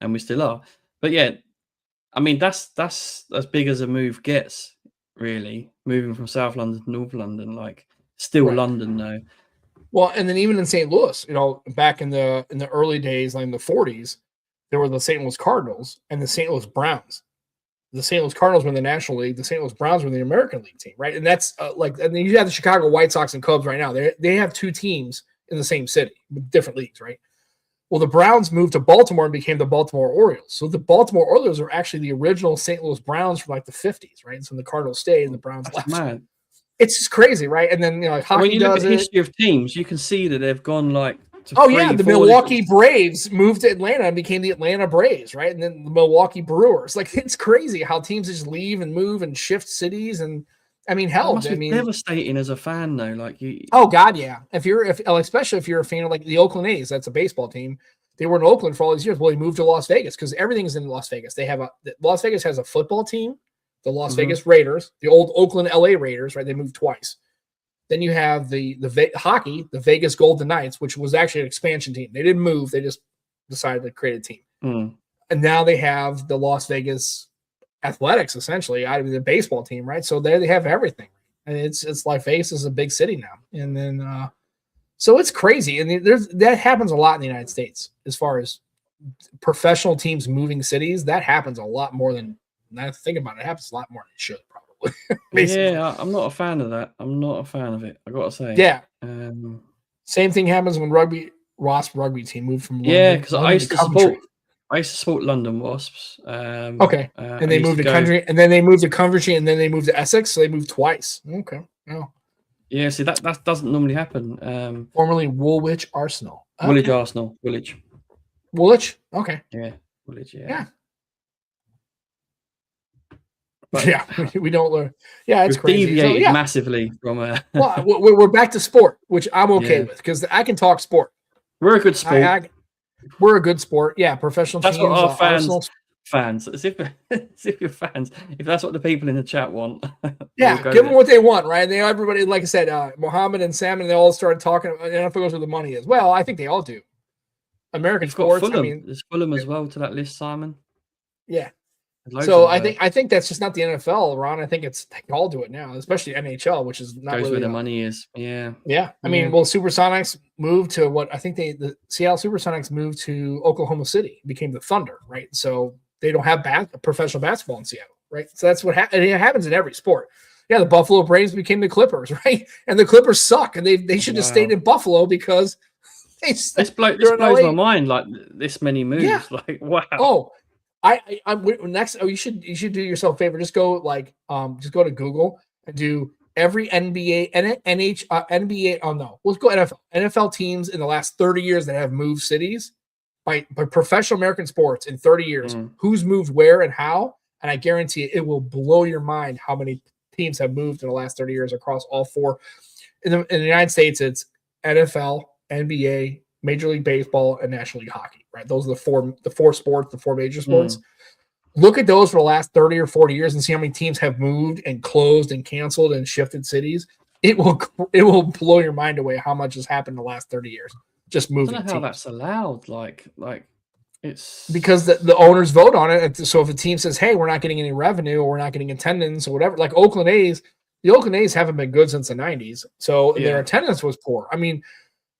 and we still are. But yeah, I mean that's as big as a move gets, really, moving from South London to North London. Like, still London though. Well, and then even in St. Louis, back in the early days, like in the 40s, there were the St. Louis Cardinals and the St. Louis Browns. The St. Louis Cardinals were in the National League. The St. Louis Browns were in the American League team, right? And that's and then you have the Chicago White Sox and Cubs right now. They have two teams in the same city with different leagues, right? Well, the Browns moved to Baltimore and became the Baltimore Orioles. So the Baltimore Orioles are actually the original St. Louis Browns from like the 50s, right? And so the Cardinals stayed and the Browns left. Mad. It's just crazy, right? And then like hockey when you look does at the history of teams, you can see that they've gone like. The Milwaukee Braves moved to Atlanta and became the Atlanta Braves, right? And then the Milwaukee Brewers. Like, it's crazy how teams just leave and move and shift cities. And I mean, hell, it must be devastating as a fan, though. Like you. Oh God, yeah. Especially if you're a fan of like the Oakland A's, that's a baseball team. They were in Oakland for all these years. Well, they moved to Las Vegas because everything's in Las Vegas. Las Vegas has a football team, the Las Vegas Raiders, the old Oakland LA Raiders, right? They moved twice. Then you have the hockey, the Vegas Golden Knights, which was actually an expansion team. They didn't move; they just decided to create a team. And now they have the Las Vegas Athletics, essentially, out of the baseball team, right? So there they have everything, and it's like Vegas is a big city now. And then, so it's crazy, and that happens a lot in the United States as far as professional teams moving cities. That happens a lot more than. Now I think about it, it happens a lot more than it should probably. Yeah, I'm not a fan of that. I'm not a fan of it, I gotta say. Yeah. Same thing happens when Wasp rugby team moved from London, because I used to support London Wasps. And they moved to Country, and then they moved to Coventry, and then they moved to Essex. So they moved twice. Okay. Oh. Yeah, see that doesn't normally happen. Formerly Woolwich Arsenal. Woolwich Arsenal. Woolwich? Okay. Yeah. Woolwich, yeah. But we don't learn. Yeah, it's crazy. Deviated massively from well, we're back to sport, which I'm okay with because I can talk sport. We're a good sport. We're a good sport. Yeah, professional that's teams. That's what our fans. As if you're fans, if that's what the people in the chat want. Yeah, give them what they want, right? Everybody, like I said, Mohammed and Sam, and they all started talking. I don't know if it goes where the money is. Well, I think they all do. American sports. Fulham. There's Fulham as well to that list, Simon. Yeah. So I think that's just not the NFL, Ron. I think they all do it now, especially NHL, which is not goes really where the money is. Yeah. Yeah. I mean, Supersonics moved to what I think the Seattle Supersonics moved to Oklahoma City, became the Thunder, right? So they don't have professional basketball in Seattle, right? So that's what it happens in every sport. Yeah, the Buffalo Braves became the Clippers, right? And the Clippers suck, and they should have stayed in Buffalo because this blows my mind. Like this many moves, like wow. Oh. You should do yourself a favor. Just go to Google and do every NBA, NBA. Oh no, let's go NFL teams in the last 30 years that have moved cities by professional American sports in 30 years. Who's moved where and how? And I guarantee it will blow your mind how many teams have moved in the last 30 years across all four. In the United States, it's NFL, NBA, Major League Baseball, and National League Hockey, right? Those are the four sports, the four major sports. Look at those for the last 30 or 40 years and see how many teams have moved and closed and canceled and shifted cities. It will blow your mind away how much has happened in the last 30 years. Just moving. I don't know how that's allowed. Like it's because the owners vote on it. So if a team says, "Hey, we're not getting any revenue or we're not getting attendance or whatever," like Oakland A's, the Oakland A's haven't been good since the 90s, so their attendance was poor. I mean,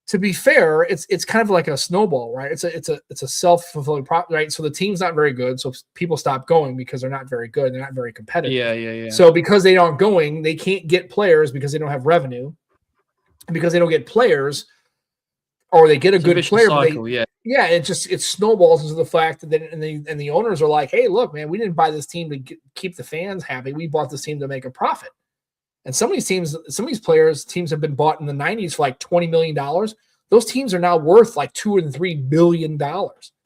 to be fair, it's kind of like a snowball, right? It's a self-fulfilling prop, right? So the team's not very good, so people stop going because they're not very good. They're not very competitive. Yeah. So because they aren't going, they can't get players because they don't have revenue. And because they don't get players, or they get a good player, cycle, it snowballs into the fact that the owners are like, hey, look, man, we didn't buy this team to keep the fans happy. We bought this team to make a profit. And some of these teams have been bought in the 90s for like $20 million. Those teams are now worth like $2 and $3 billion.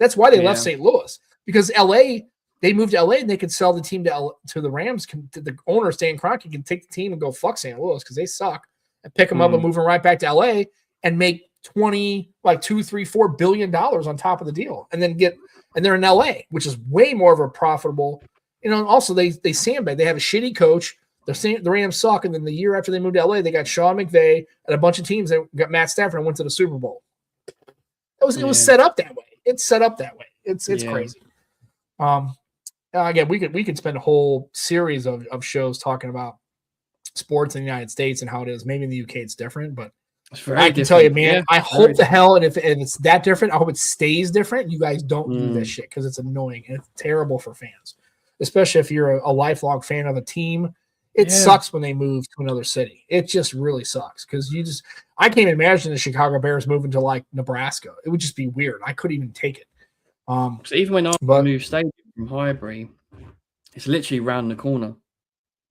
That's why they left St. Louis, because they moved to LA and they could sell the team to the Rams. The owner, Stan Kroenke, can take the team and go fuck St. Louis because they suck. and pick them up and move them right back to LA and make 20, like $2, $3, $4 billion on top of the deal, and they're in LA, which is way more of a profitable. Also they sandbag. They have a shitty coach. The Rams suck, and then the year after they moved to LA, they got Sean McVay and a bunch of teams that got Matt Stafford and went to the Super Bowl. It was set up that way. It's set up that way. It's crazy. Again, we could spend a whole series of shows talking about sports in the United States and how it is. Maybe in the UK it's different, but I can tell you, man, I hope the hell, and if it's that different, I hope it stays different. You guys don't do this shit because it's annoying and it's terrible for fans, especially if you're a lifelong fan of a team. It sucks when they move to another city. It just really sucks because I can't imagine the Chicago Bears moving to like Nebraska. It would just be weird. I couldn't even take it. So even when I moved stadium from Highbury, it's literally round the corner.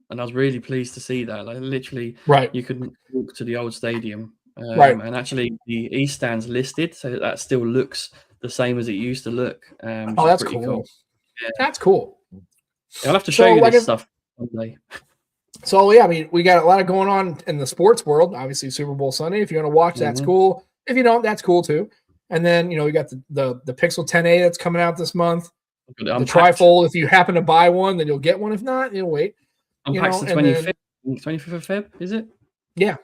And I was really pleased to see that. Like literally, you could walk to the old stadium. And actually the East Stand's listed, so that still looks the same as it used to look. That's cool. Yeah. That's cool. I'll have to show you this stuff one day. So yeah, I mean, we got a lot of going on in the sports world. Obviously, Super Bowl Sunday. If you want to watch, that's cool. If you don't, that's cool too. And then we got the Pixel 10a that's coming out this month. The trifold. If you happen to buy one, then you'll get one. If not, you'll wait. Unpack's the 25th of Feb, is it? Yeah,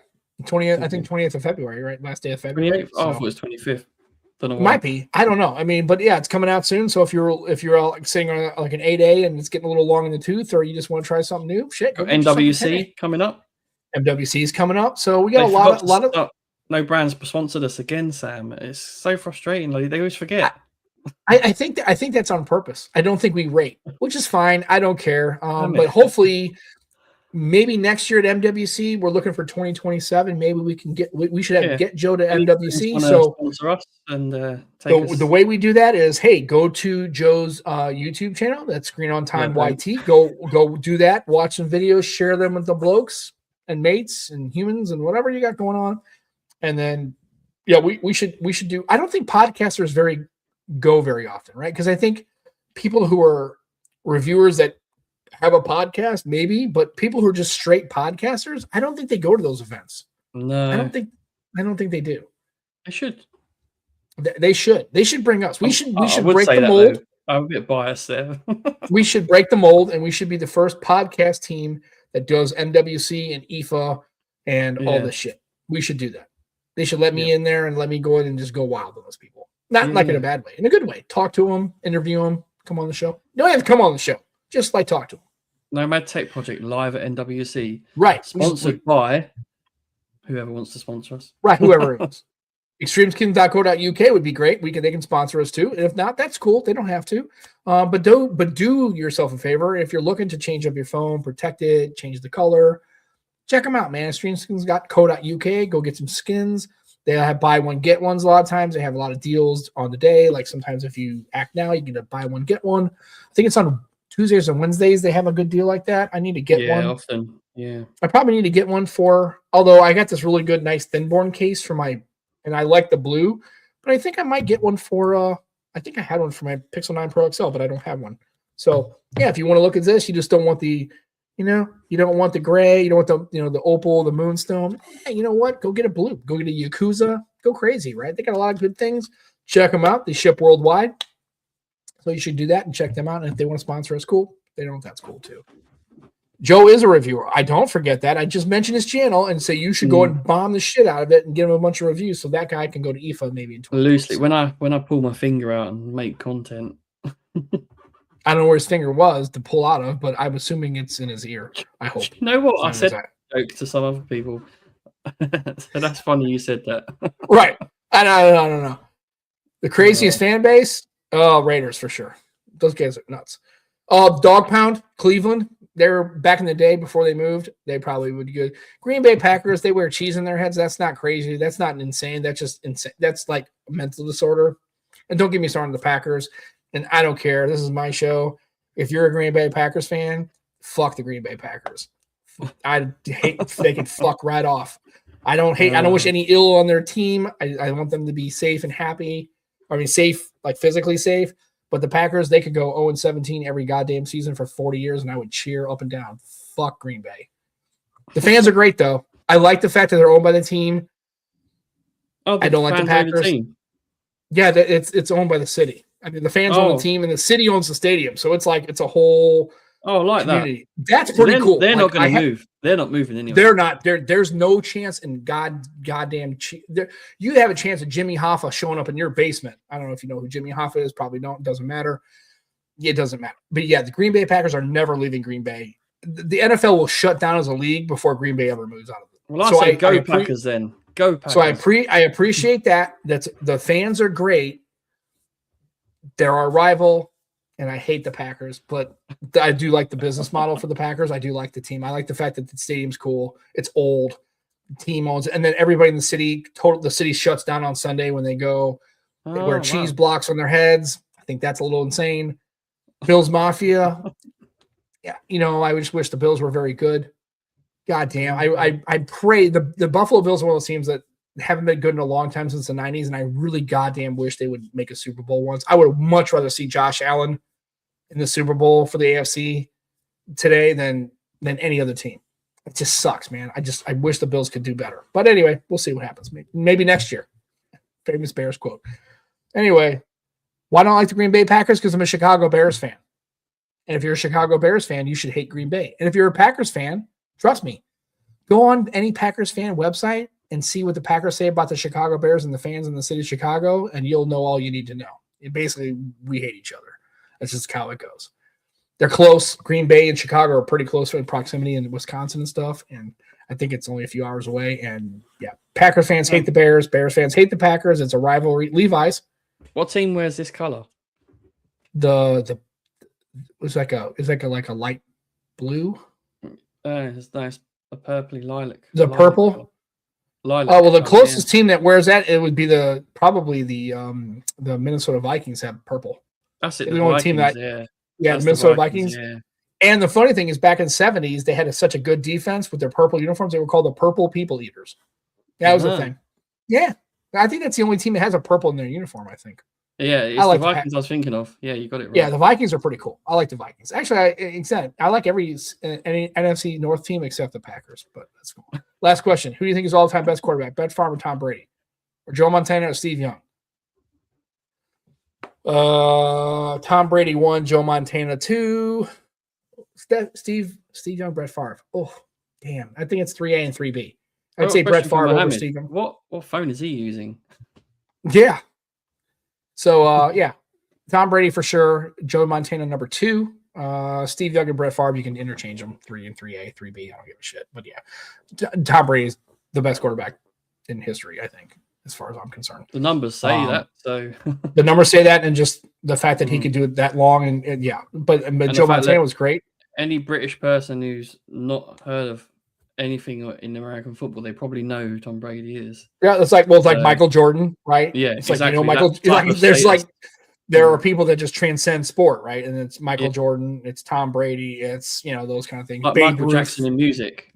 20th. I think 20th of February, right? Last day of February. 28th? Oh, I thought it was 25th. Don't know why. Might be. I don't know. I mean, but yeah, it's coming out soon. So if you're like sitting on like an 8A and it's getting a little long in the tooth, or you just want to try something new, shit. NWC coming up. MWC is coming up. So we got a lot of. No brands sponsored us again, Sam. It's so frustrating. Like, they always forget. I think that's on purpose. I don't think we rate, which is fine. I don't care. But hopefully, maybe next year at MWC, we're looking for 2027. Maybe we can we should get Joe to MWC. So sponsor us and the way we do that is, hey, go to Joe's YouTube channel. That's Green on Time YT. Go do that. Watch some videos. Share them with the blokes and mates and humans and whatever you got going on. And then, we should do. I don't think podcasters go very often, right? Because I think people who are reviewers that have a podcast, maybe, but people who are just straight podcasters, I don't think they go to those events. No, I don't think they do. They should. They should bring us. We should break the mold. Though. I'm a bit biased there. We should break the mold, and we should be the first podcast team that does MWC and IFA and all this shit. We should do that. They should let me in there and let me go in and just go wild with those people. Not like in a bad way, in a good way. Talk to them, interview them, come on the show. You don't have to come on the show. Just like talk to them. Nomad Tech Project live at NWC. Right. Sponsored by whoever wants to sponsor us. Right, whoever it is. Extremeskin.co.uk would be great. They can sponsor us too. And if not, that's cool. They don't have to. But do yourself a favor. If you're looking to change up your phone, protect it, change the color, check them out, man. Extremeskins.co.uk. Go get some skins. They have buy one, get ones a lot of times. They have a lot of deals on the day. Like sometimes if you act now, you get a buy one, get one. I think it's on Tuesdays and Wednesdays. They have a good deal like that. I need to get one. Often. Yeah. I probably need to get one although I got this really good, nice Thinborn case and I like the blue, but I think I might get one I think I had one for my Pixel 9 Pro XL, but I don't have one. So yeah, if you want to look at this, you just don't want you don't want the gray, you don't want the opal, the moonstone. Hey, you know what? Go get a blue. Go get a Yakuza. Go crazy, right? They got a lot of good things. Check them out. They ship worldwide. So you should do that and check them out. And if they want to sponsor us, cool. If they don't, that's cool too. Joe is a reviewer. I don't forget that. I just mentioned his channel and say you should go and bomb the shit out of it and give him a bunch of reviews so that guy can go to IFA maybe in 20 loosely. When I pull my finger out and make content. I don't know where his finger was to pull out of, but I'm assuming it's in his ear. I hope. You know what? I said joke to some other people. So that's funny you said that. Right. I don't know. The craziest fan base? Oh, Raiders for sure. Those guys are nuts. Dog Pound, Cleveland. They were back in the day before they moved. They probably would be good. Green Bay Packers, they wear cheese in their heads. That's not crazy. That's not insane. That's just insane. That's like a mental disorder. And don't get me started on the Packers. And I don't care. This is my show. If you're a Green Bay Packers fan, fuck the Green Bay Packers. I hate they can fuck right off. I don't wish any ill on their team. I want them to be safe and happy. I mean, safe, like physically safe. But the Packers, they could go 0-17 every goddamn season for 40 years, and I would cheer up and down. Fuck Green Bay. The fans are great, though. I like the fact that they're owned by the team. Oh, I don't like the Packers. Team? Yeah, it's owned by the city. I mean, the fans own the team, and the city owns the stadium. So it's like it's a whole community. That's pretty cool. They're not going to move. They're not moving anyway. They're not. There's no chance in goddamn. You have a chance of Jimmy Hoffa showing up in your basement. I don't know if you know who Jimmy Hoffa is. Probably don't. Doesn't matter. It doesn't matter. But yeah, the Green Bay Packers are never leaving Green Bay. The NFL will shut down as a league before Green Bay ever moves out of it. Well, I say go Packers then. Go Packers. So I appreciate that. That's the fans are great. They're our rival, and I hate the Packers, but I do like the business model for the Packers. I do like the team. I like the fact that the stadium's cool. It's old. The team owns it. And then everybody in the city, the city shuts down on Sunday when they go. They wear cheese blocks on their heads. I think that's a little insane. Bills Mafia. Yeah, I just wish the Bills were very good. God damn. I pray the Buffalo Bills are one of those teams that haven't been good in a long time since the 90s, and I really goddamn wish they would make a Super Bowl once. I would much rather see Josh Allen in the Super Bowl for the AFC today than any other team. It just sucks, man. I wish the Bills could do better. But anyway, we'll see what happens. Maybe next year. Famous Bears quote. Anyway, why don't I like the Green Bay Packers? Because I'm a Chicago Bears fan. And if you're a Chicago Bears fan, you should hate Green Bay. And if you're a Packers fan, trust me, go on any Packers fan website and see what the Packers say about the Chicago Bears and the fans in the city of Chicago, and you'll know all you need to know. Basically, we hate each other. That's just how it goes. They're close. Green Bay and Chicago are pretty close in proximity in Wisconsin and stuff, and I think it's only a few hours away. And, yeah, Packers fans hate the Bears. Bears fans hate the Packers. It's a rivalry. Levi's. What team wears this color? It's like a light blue. It's nice. A purpley lilac. The purple? Lilac. Oh, well, the closest team that wears that, it would be probably the Minnesota Vikings have purple. That's it. The only team that, yeah, the Minnesota Vikings. Yeah. And the funny thing is, back in the 70s, they had such a good defense with their purple uniforms. They were called the Purple People Eaters. That was the thing. Yeah. I think that's the only team that has a purple in their uniform, I think. Yeah, it's the Vikings I was thinking of. Yeah, you got it right. Yeah, the Vikings are pretty cool. I like the Vikings. Actually, I like any NFC North team except the Packers, but that's cool. Last question. Who do you think is all-time best quarterback? Brett Favre or Tom Brady? Or Joe Montana or Steve Young? Tom Brady 1, Joe Montana 2. Steve Young, Brett Favre. Oh, damn. I think it's 3A and 3B. I'd say Brett Favre over Steve Young. What phone is he using? Yeah. So, yeah, Tom Brady for sure. Joe Montana number 2. Steve Young and Brett Favre, you can interchange them. 3 and 3A, 3B. I don't give a shit. But, yeah, Tom Brady is the best quarterback in history, I think, as far as I'm concerned. The numbers say that. So the numbers say that, and just the fact that he could do it that long. And yeah, but Joe Montana was great. Any British person who's not heard of anything in American football, they probably know who Tom Brady is. Yeah, it's like Michael Jordan, right? Yeah, it's exactly. Like Michael. There are people that just transcend sport, right? And it's Michael Jordan, it's Tom Brady, it's those kind of things. Like Michael Jackson in music,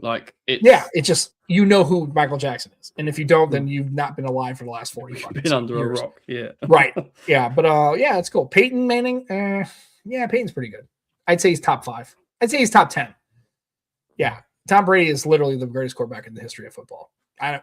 it's just who Michael Jackson is, and if you don't, then you've not been alive for the last 40 years. Been under a rock, yeah. Right, yeah, but yeah, it's cool. Peyton Manning, yeah, Peyton's pretty good. I'd say he's top 5. I'd say he's top 10. Yeah. Tom Brady is literally the greatest quarterback in the history of football.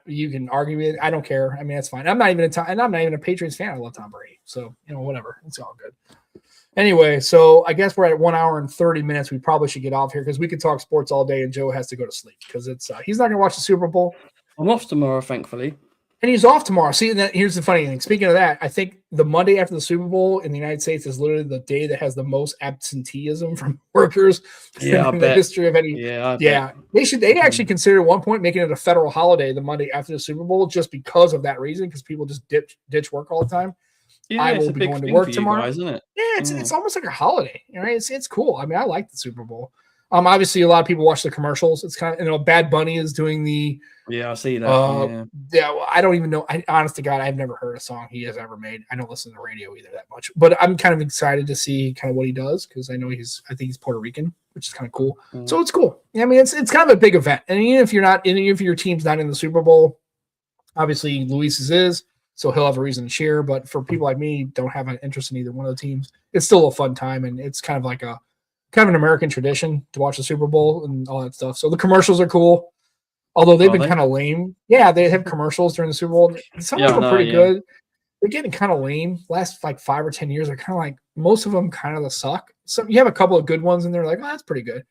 You can argue with it. I don't care. I mean, that's fine. I'm not even a Patriots fan. I love Tom Brady. So, whatever. It's all good. Anyway, so I guess we're at 1 hour and 30 minutes. We probably should get off here because we could talk sports all day and Joe has to go to sleep because he's not going to watch the Super Bowl. I'm off tomorrow, thankfully. And he's off tomorrow. See, here's the funny thing. Speaking of that, I think the Monday after the Super Bowl in the United States is literally the day that has the most absenteeism from workers in the history of any. Yeah. They actually considered at one point making it a federal holiday the Monday after the Super Bowl just because of that reason, because people just ditch work all the time. Yeah, I will be going to work tomorrow. Guys, isn't it? Yeah, it's almost like a holiday. Right? It's cool. I mean, I like the Super Bowl. Obviously, a lot of people watch the commercials. It's kind of, Bad Bunny is doing the. Yeah, I see that. Yeah, well, I don't even know. Honest to God, I've never heard a song he has ever made. I don't listen to the radio either that much. But I'm kind of excited to see kind of what he does because I know I think he's Puerto Rican, which is kind of cool. So it's cool. I mean, it's kind of a big event. And even if your team's not in the Super Bowl, obviously Luis's is, so he'll have a reason to cheer. But for people like me, don't have an interest in either one of the teams, it's still a fun time, and it's kind of like an American tradition to watch the Super Bowl and all that stuff. So the commercials are cool. Although they've been kind of lame. Yeah, they have commercials during the Super Bowl. Some of them are pretty good. They're getting kind of lame. Last like 5 or 10 years, they're kind of like most of them kind of suck. So you have a couple of good ones in there, like, oh, that's pretty good.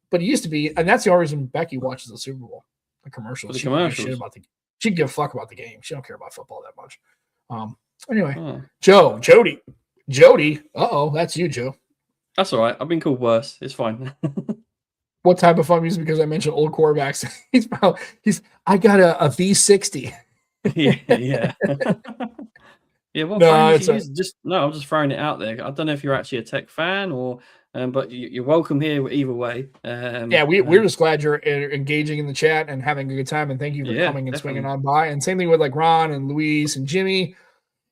But it used to be, and that's the only reason Becky watches the Super Bowl, the commercials. She she'd give a fuck about the game. She don't care about football that much. Anyway, Jody. That's you, Joe. That's all right. I've been called worse. It's fine. What type of fun music? Because I mentioned old quarterbacks. I got a V60. yeah. Yeah, what phone you use? I'm just throwing it out there. I don't know if you're actually a tech fan or, but you're welcome here either way. We're just glad you're engaging in the chat and having a good time, and thank you for coming and definitely swinging on by. And same thing with like Ron and Luis and Jimmy,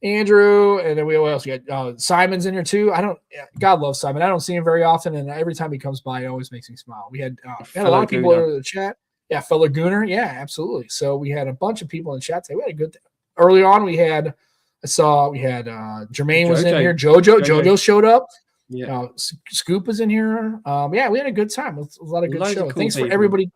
Andrew, and then we else got Simon's in here too. God loves Simon. I don't see him very often, and every time he comes by, it always makes me smile. We had a lot of people in the chat. Yeah, fellow Gooner. Yeah, absolutely. So we had a bunch of people in the chat today. We had a good early on. We had Jermaine was in here. Jojo showed up. Yeah. Scoop was in here. We had a good time. It was a lot of good show. Thanks for everybody.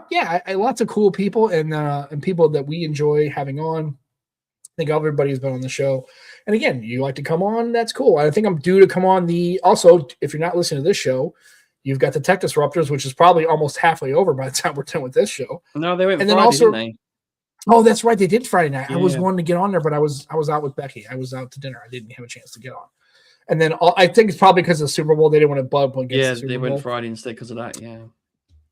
Yeah, lots of cool people and people that we enjoy having on. I think everybody's been on the show. And again, you like to come on, that's cool. I think I'm due to come on also, if you're not listening to this show, you've got the Tech Disruptors, which is probably almost halfway over by the time we're done with this show. No, they went Friday, didn't they? Oh, that's right. They did Friday night. Yeah. I was wanting to get on there, but I was out with Becky. I was out to dinner. I didn't have a chance to get on. And then I think it's probably because of the Super Bowl. They didn't want to bump against the Super Bowl. Yeah, they went Friday instead because of that, yeah.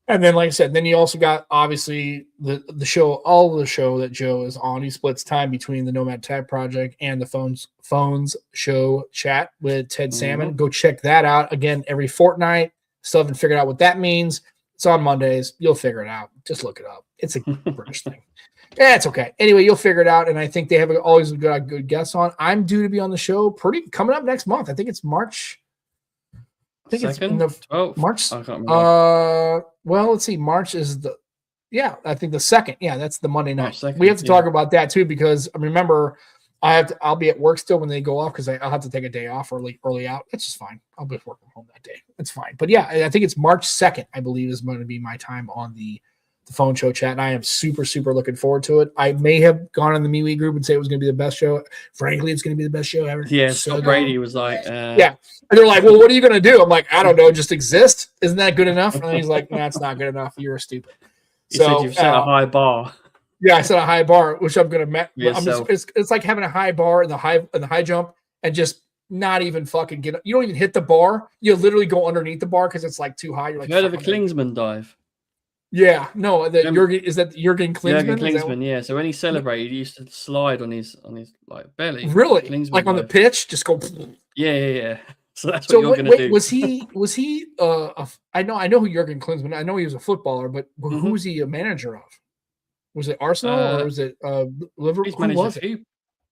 And then, like I said, then you also got, obviously, the show that Joe is on. He splits time between the Nomad Tech Project and the Phones Show chat with Ted Salmon. Go check that out. Again, every fortnight. Still haven't figured out what that means. It's on Mondays. You'll figure it out. Just look it up. It's a British thing. Yeah, it's okay. Anyway, you'll figure it out. And I think they have always got good guests on. I'm due to be on the show coming up next month. I think it's March. I think it's in the 12th. March. I can't remember. Well, let's see. March is I think the 2nd. Yeah, that's the Monday night. We have to talk about that too, because remember, I'll be at work still when they go off, because I'll have to take a day off early out. It's just fine. I'll be working from home that day. It's fine. But yeah, I think it's March 2nd, I believe, is going to be my time on the phone show chat, and I am super, super looking forward to it. I may have gone on the MeWe group and say it was going to be the best show. Frankly, it's going to be the best show ever. Yeah, so Brady was like, yeah. And they're like, well, what are you going to do? I'm like, I don't know, just exist. Isn't that good enough? And he's like, no, it's not good enough. You're stupid. He said you've set a high bar. Yeah, I set a high bar, which I'm going to it's like having a high bar in the high jump and just not even fucking get. You don't even hit the bar. You literally go underneath the bar because it's like too high. You're like, you heard of a Klinsmann dive? Yeah, no, Jurgen Klinsmann? Jurgen Klinsmann, yeah. So when he celebrated, he used to slide on his like belly. Really? Klinsmann like on the pitch, just go. Yeah. So that's what you're going to do. Was he? I know who Jurgen Klinsmann. I know he was a footballer, but who was he a manager of? Was it Arsenal or was it Liverpool? He's managed a few.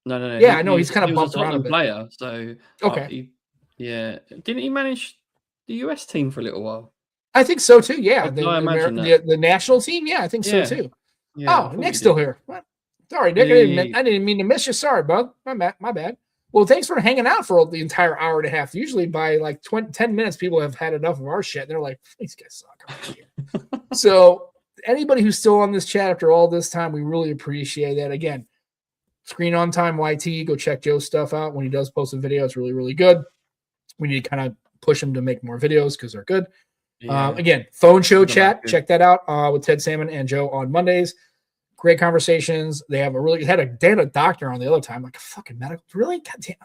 No. Yeah, I know he's kind of bumped around a bit. Player, so okay. Didn't he manage the US team for a little while? I think so too. Yeah, I imagine that. The national team. Yeah, I think so too. Yeah, Nick's still here. What? Sorry, Nick. I didn't mean to miss you. Sorry, bud. My bad. Well, thanks for hanging out for the entire hour and a half. Usually by like 10 minutes, people have had enough of our shit. And they're like, these guys suck. So anybody who's still on this chat after all this time, we really appreciate that. Again, Screen on Time YT. Go check Joe's stuff out when he does post a video. It's really, really good. We need to kind of push him to make more videos because they're good. Yeah. Again, phone show chat. Check that out with Ted Salmon and Joe on Mondays. Great conversations. They had a doctor on the other time, like a fucking medical. Really? Goddamn.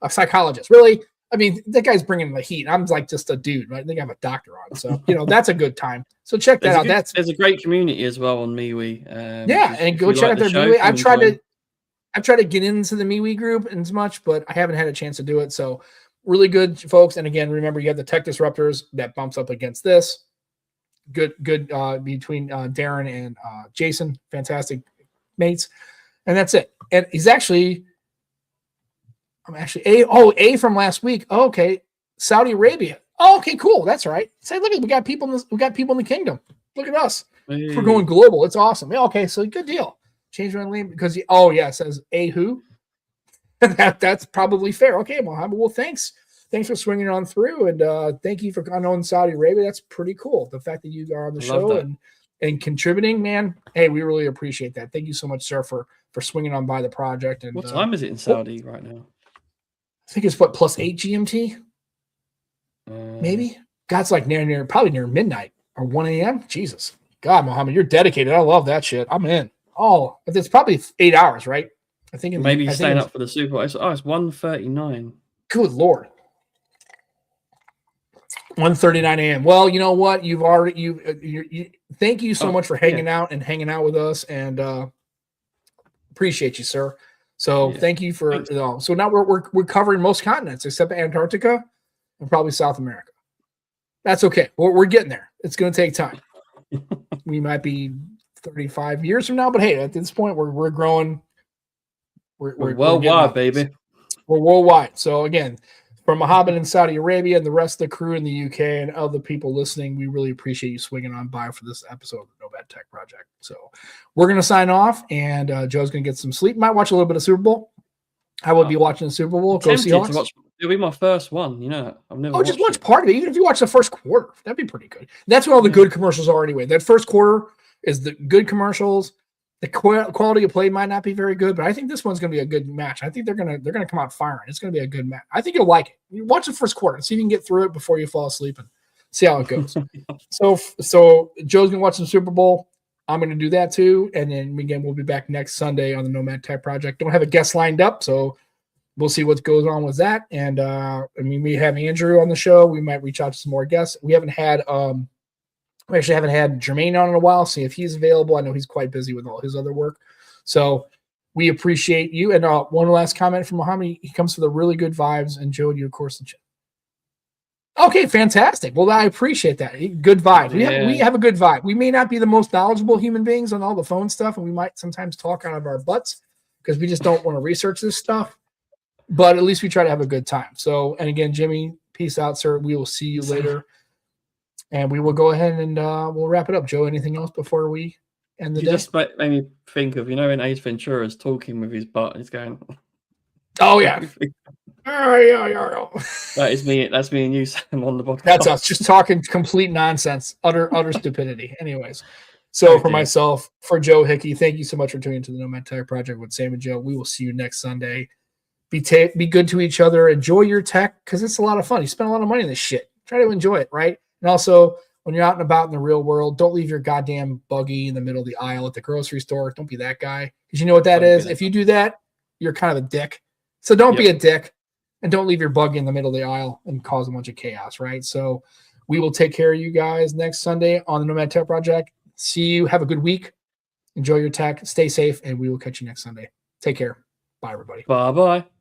A psychologist. Really? I mean, that guy's bringing the heat. I'm like just a dude, right? I think I have a doctor on. So, that's a good time. So check that out. There's a great community as well on MeWe. And go check out their MeWe. I've tried to get into the MeWe group as much, but I haven't had a chance to do it. So really good, folks. And again, remember, you have the Tech Disruptors that bumps up against this. Good between Darren and Jason. Fantastic mates. And that's it. And he's actually, A from last week. Oh, okay. Saudi Arabia. Oh, okay, cool. That's right. Say, look, we got people in the kingdom. Look at us. Hey. We're going global. It's awesome. Yeah, okay, so good deal. Change my name because it says A who. That's probably fair. Okay, Mohammed. Well, thanks. Thanks for swinging on through, and thank you for knowing Saudi Arabia. That's pretty cool. The fact that you are on the show and contributing, man, hey, we really appreciate that. Thank you so much, sir, for swinging on by the project. And what time is it in Saudi right now? I think it's what, +8 GMT, maybe. God's like probably near midnight or 1 a.m. Jesus, God, Mohammed, you're dedicated. I love that shit. I'm in. Oh, it's probably 8 hours, right? I think maybe he's staying up for the Super Bowl. It's 1:39. Good Lord. 1:39 a.m. Well, you know what? You've already thank you so much for hanging out with us, and appreciate you, sir. So thank you for so now we're covering most continents except Antarctica and probably South America. That's okay. We're getting there. It's going to take time. We might be 35 years from now, but hey, at this point we're growing. We're worldwide, baby. We're worldwide. So again, from Mohammed in Saudi Arabia and the rest of the crew in the UK and other people listening, we really appreciate you swinging on by for this episode of the Nomad Tech Project. So we're going to sign off, and Joe's going to get some sleep. Might watch a little bit of Super Bowl. I would be watching the Super Bowl. Go Seahawks. It'll be my first one. You know, I've never. Just watch part of it. Even if you watch the first quarter, that'd be pretty good. That's when all the good commercials are anyway. That first quarter is the good commercials. The quality of play might not be very good, but I think this one's going to be a good match. I think they're going to come out firing. It's going to be a good match. I think you'll like it. You watch the first quarter and see if you can get through it before you fall asleep and see how it goes. So Joe's going to watch some Super Bowl. I'm going to do that too. And then again, we'll be back next Sunday on the Nomad Tech Project. Don't have a guest lined up, so we'll see what goes on with that. And we have Andrew on the show. We might reach out to some more guests. We haven't had we actually haven't had Jermaine on in a while. See if he's available. I know he's quite busy with all his other work. So we appreciate you. And one last comment from Mohammed. He comes with a really good vibes. And Joe, you, of course, and okay, fantastic. Well, I appreciate that. Good vibe. We have a good vibe. We may not be the most knowledgeable human beings on all the phone stuff, and we might sometimes talk out of our butts because we just don't want to research this stuff. But at least we try to have a good time. So, and again, Jimmy, peace out, sir. We will see you later. And we will go ahead and we'll wrap it up. Joe, anything else before we end the day? Just made me think of, in Ace Ventura's talking with his butt. He's going, oh, yeah. That's me and you, Sam, on the podcast. That's us, just talking complete nonsense, utter stupidity. Anyways, so for myself, for Joe Hickey, thank you so much for tuning into the Nomad Tech Project with Sam and Joe. We will see you next Sunday. Be good to each other. Enjoy your tech because it's a lot of fun. You spend a lot of money on this shit. Try to enjoy it, right? And also, when you're out and about in the real world, don't leave your goddamn buggy in the middle of the aisle at the grocery store. Don't be that guy. Because you know what that is? If you do that, you're kind of a dick. So don't be a dick. And don't leave your buggy in the middle of the aisle and cause a bunch of chaos, right? So we will take care of you guys next Sunday on the Nomad Tech Project. See you. Have a good week. Enjoy your tech. Stay safe. And we will catch you next Sunday. Take care. Bye, everybody. Bye-bye.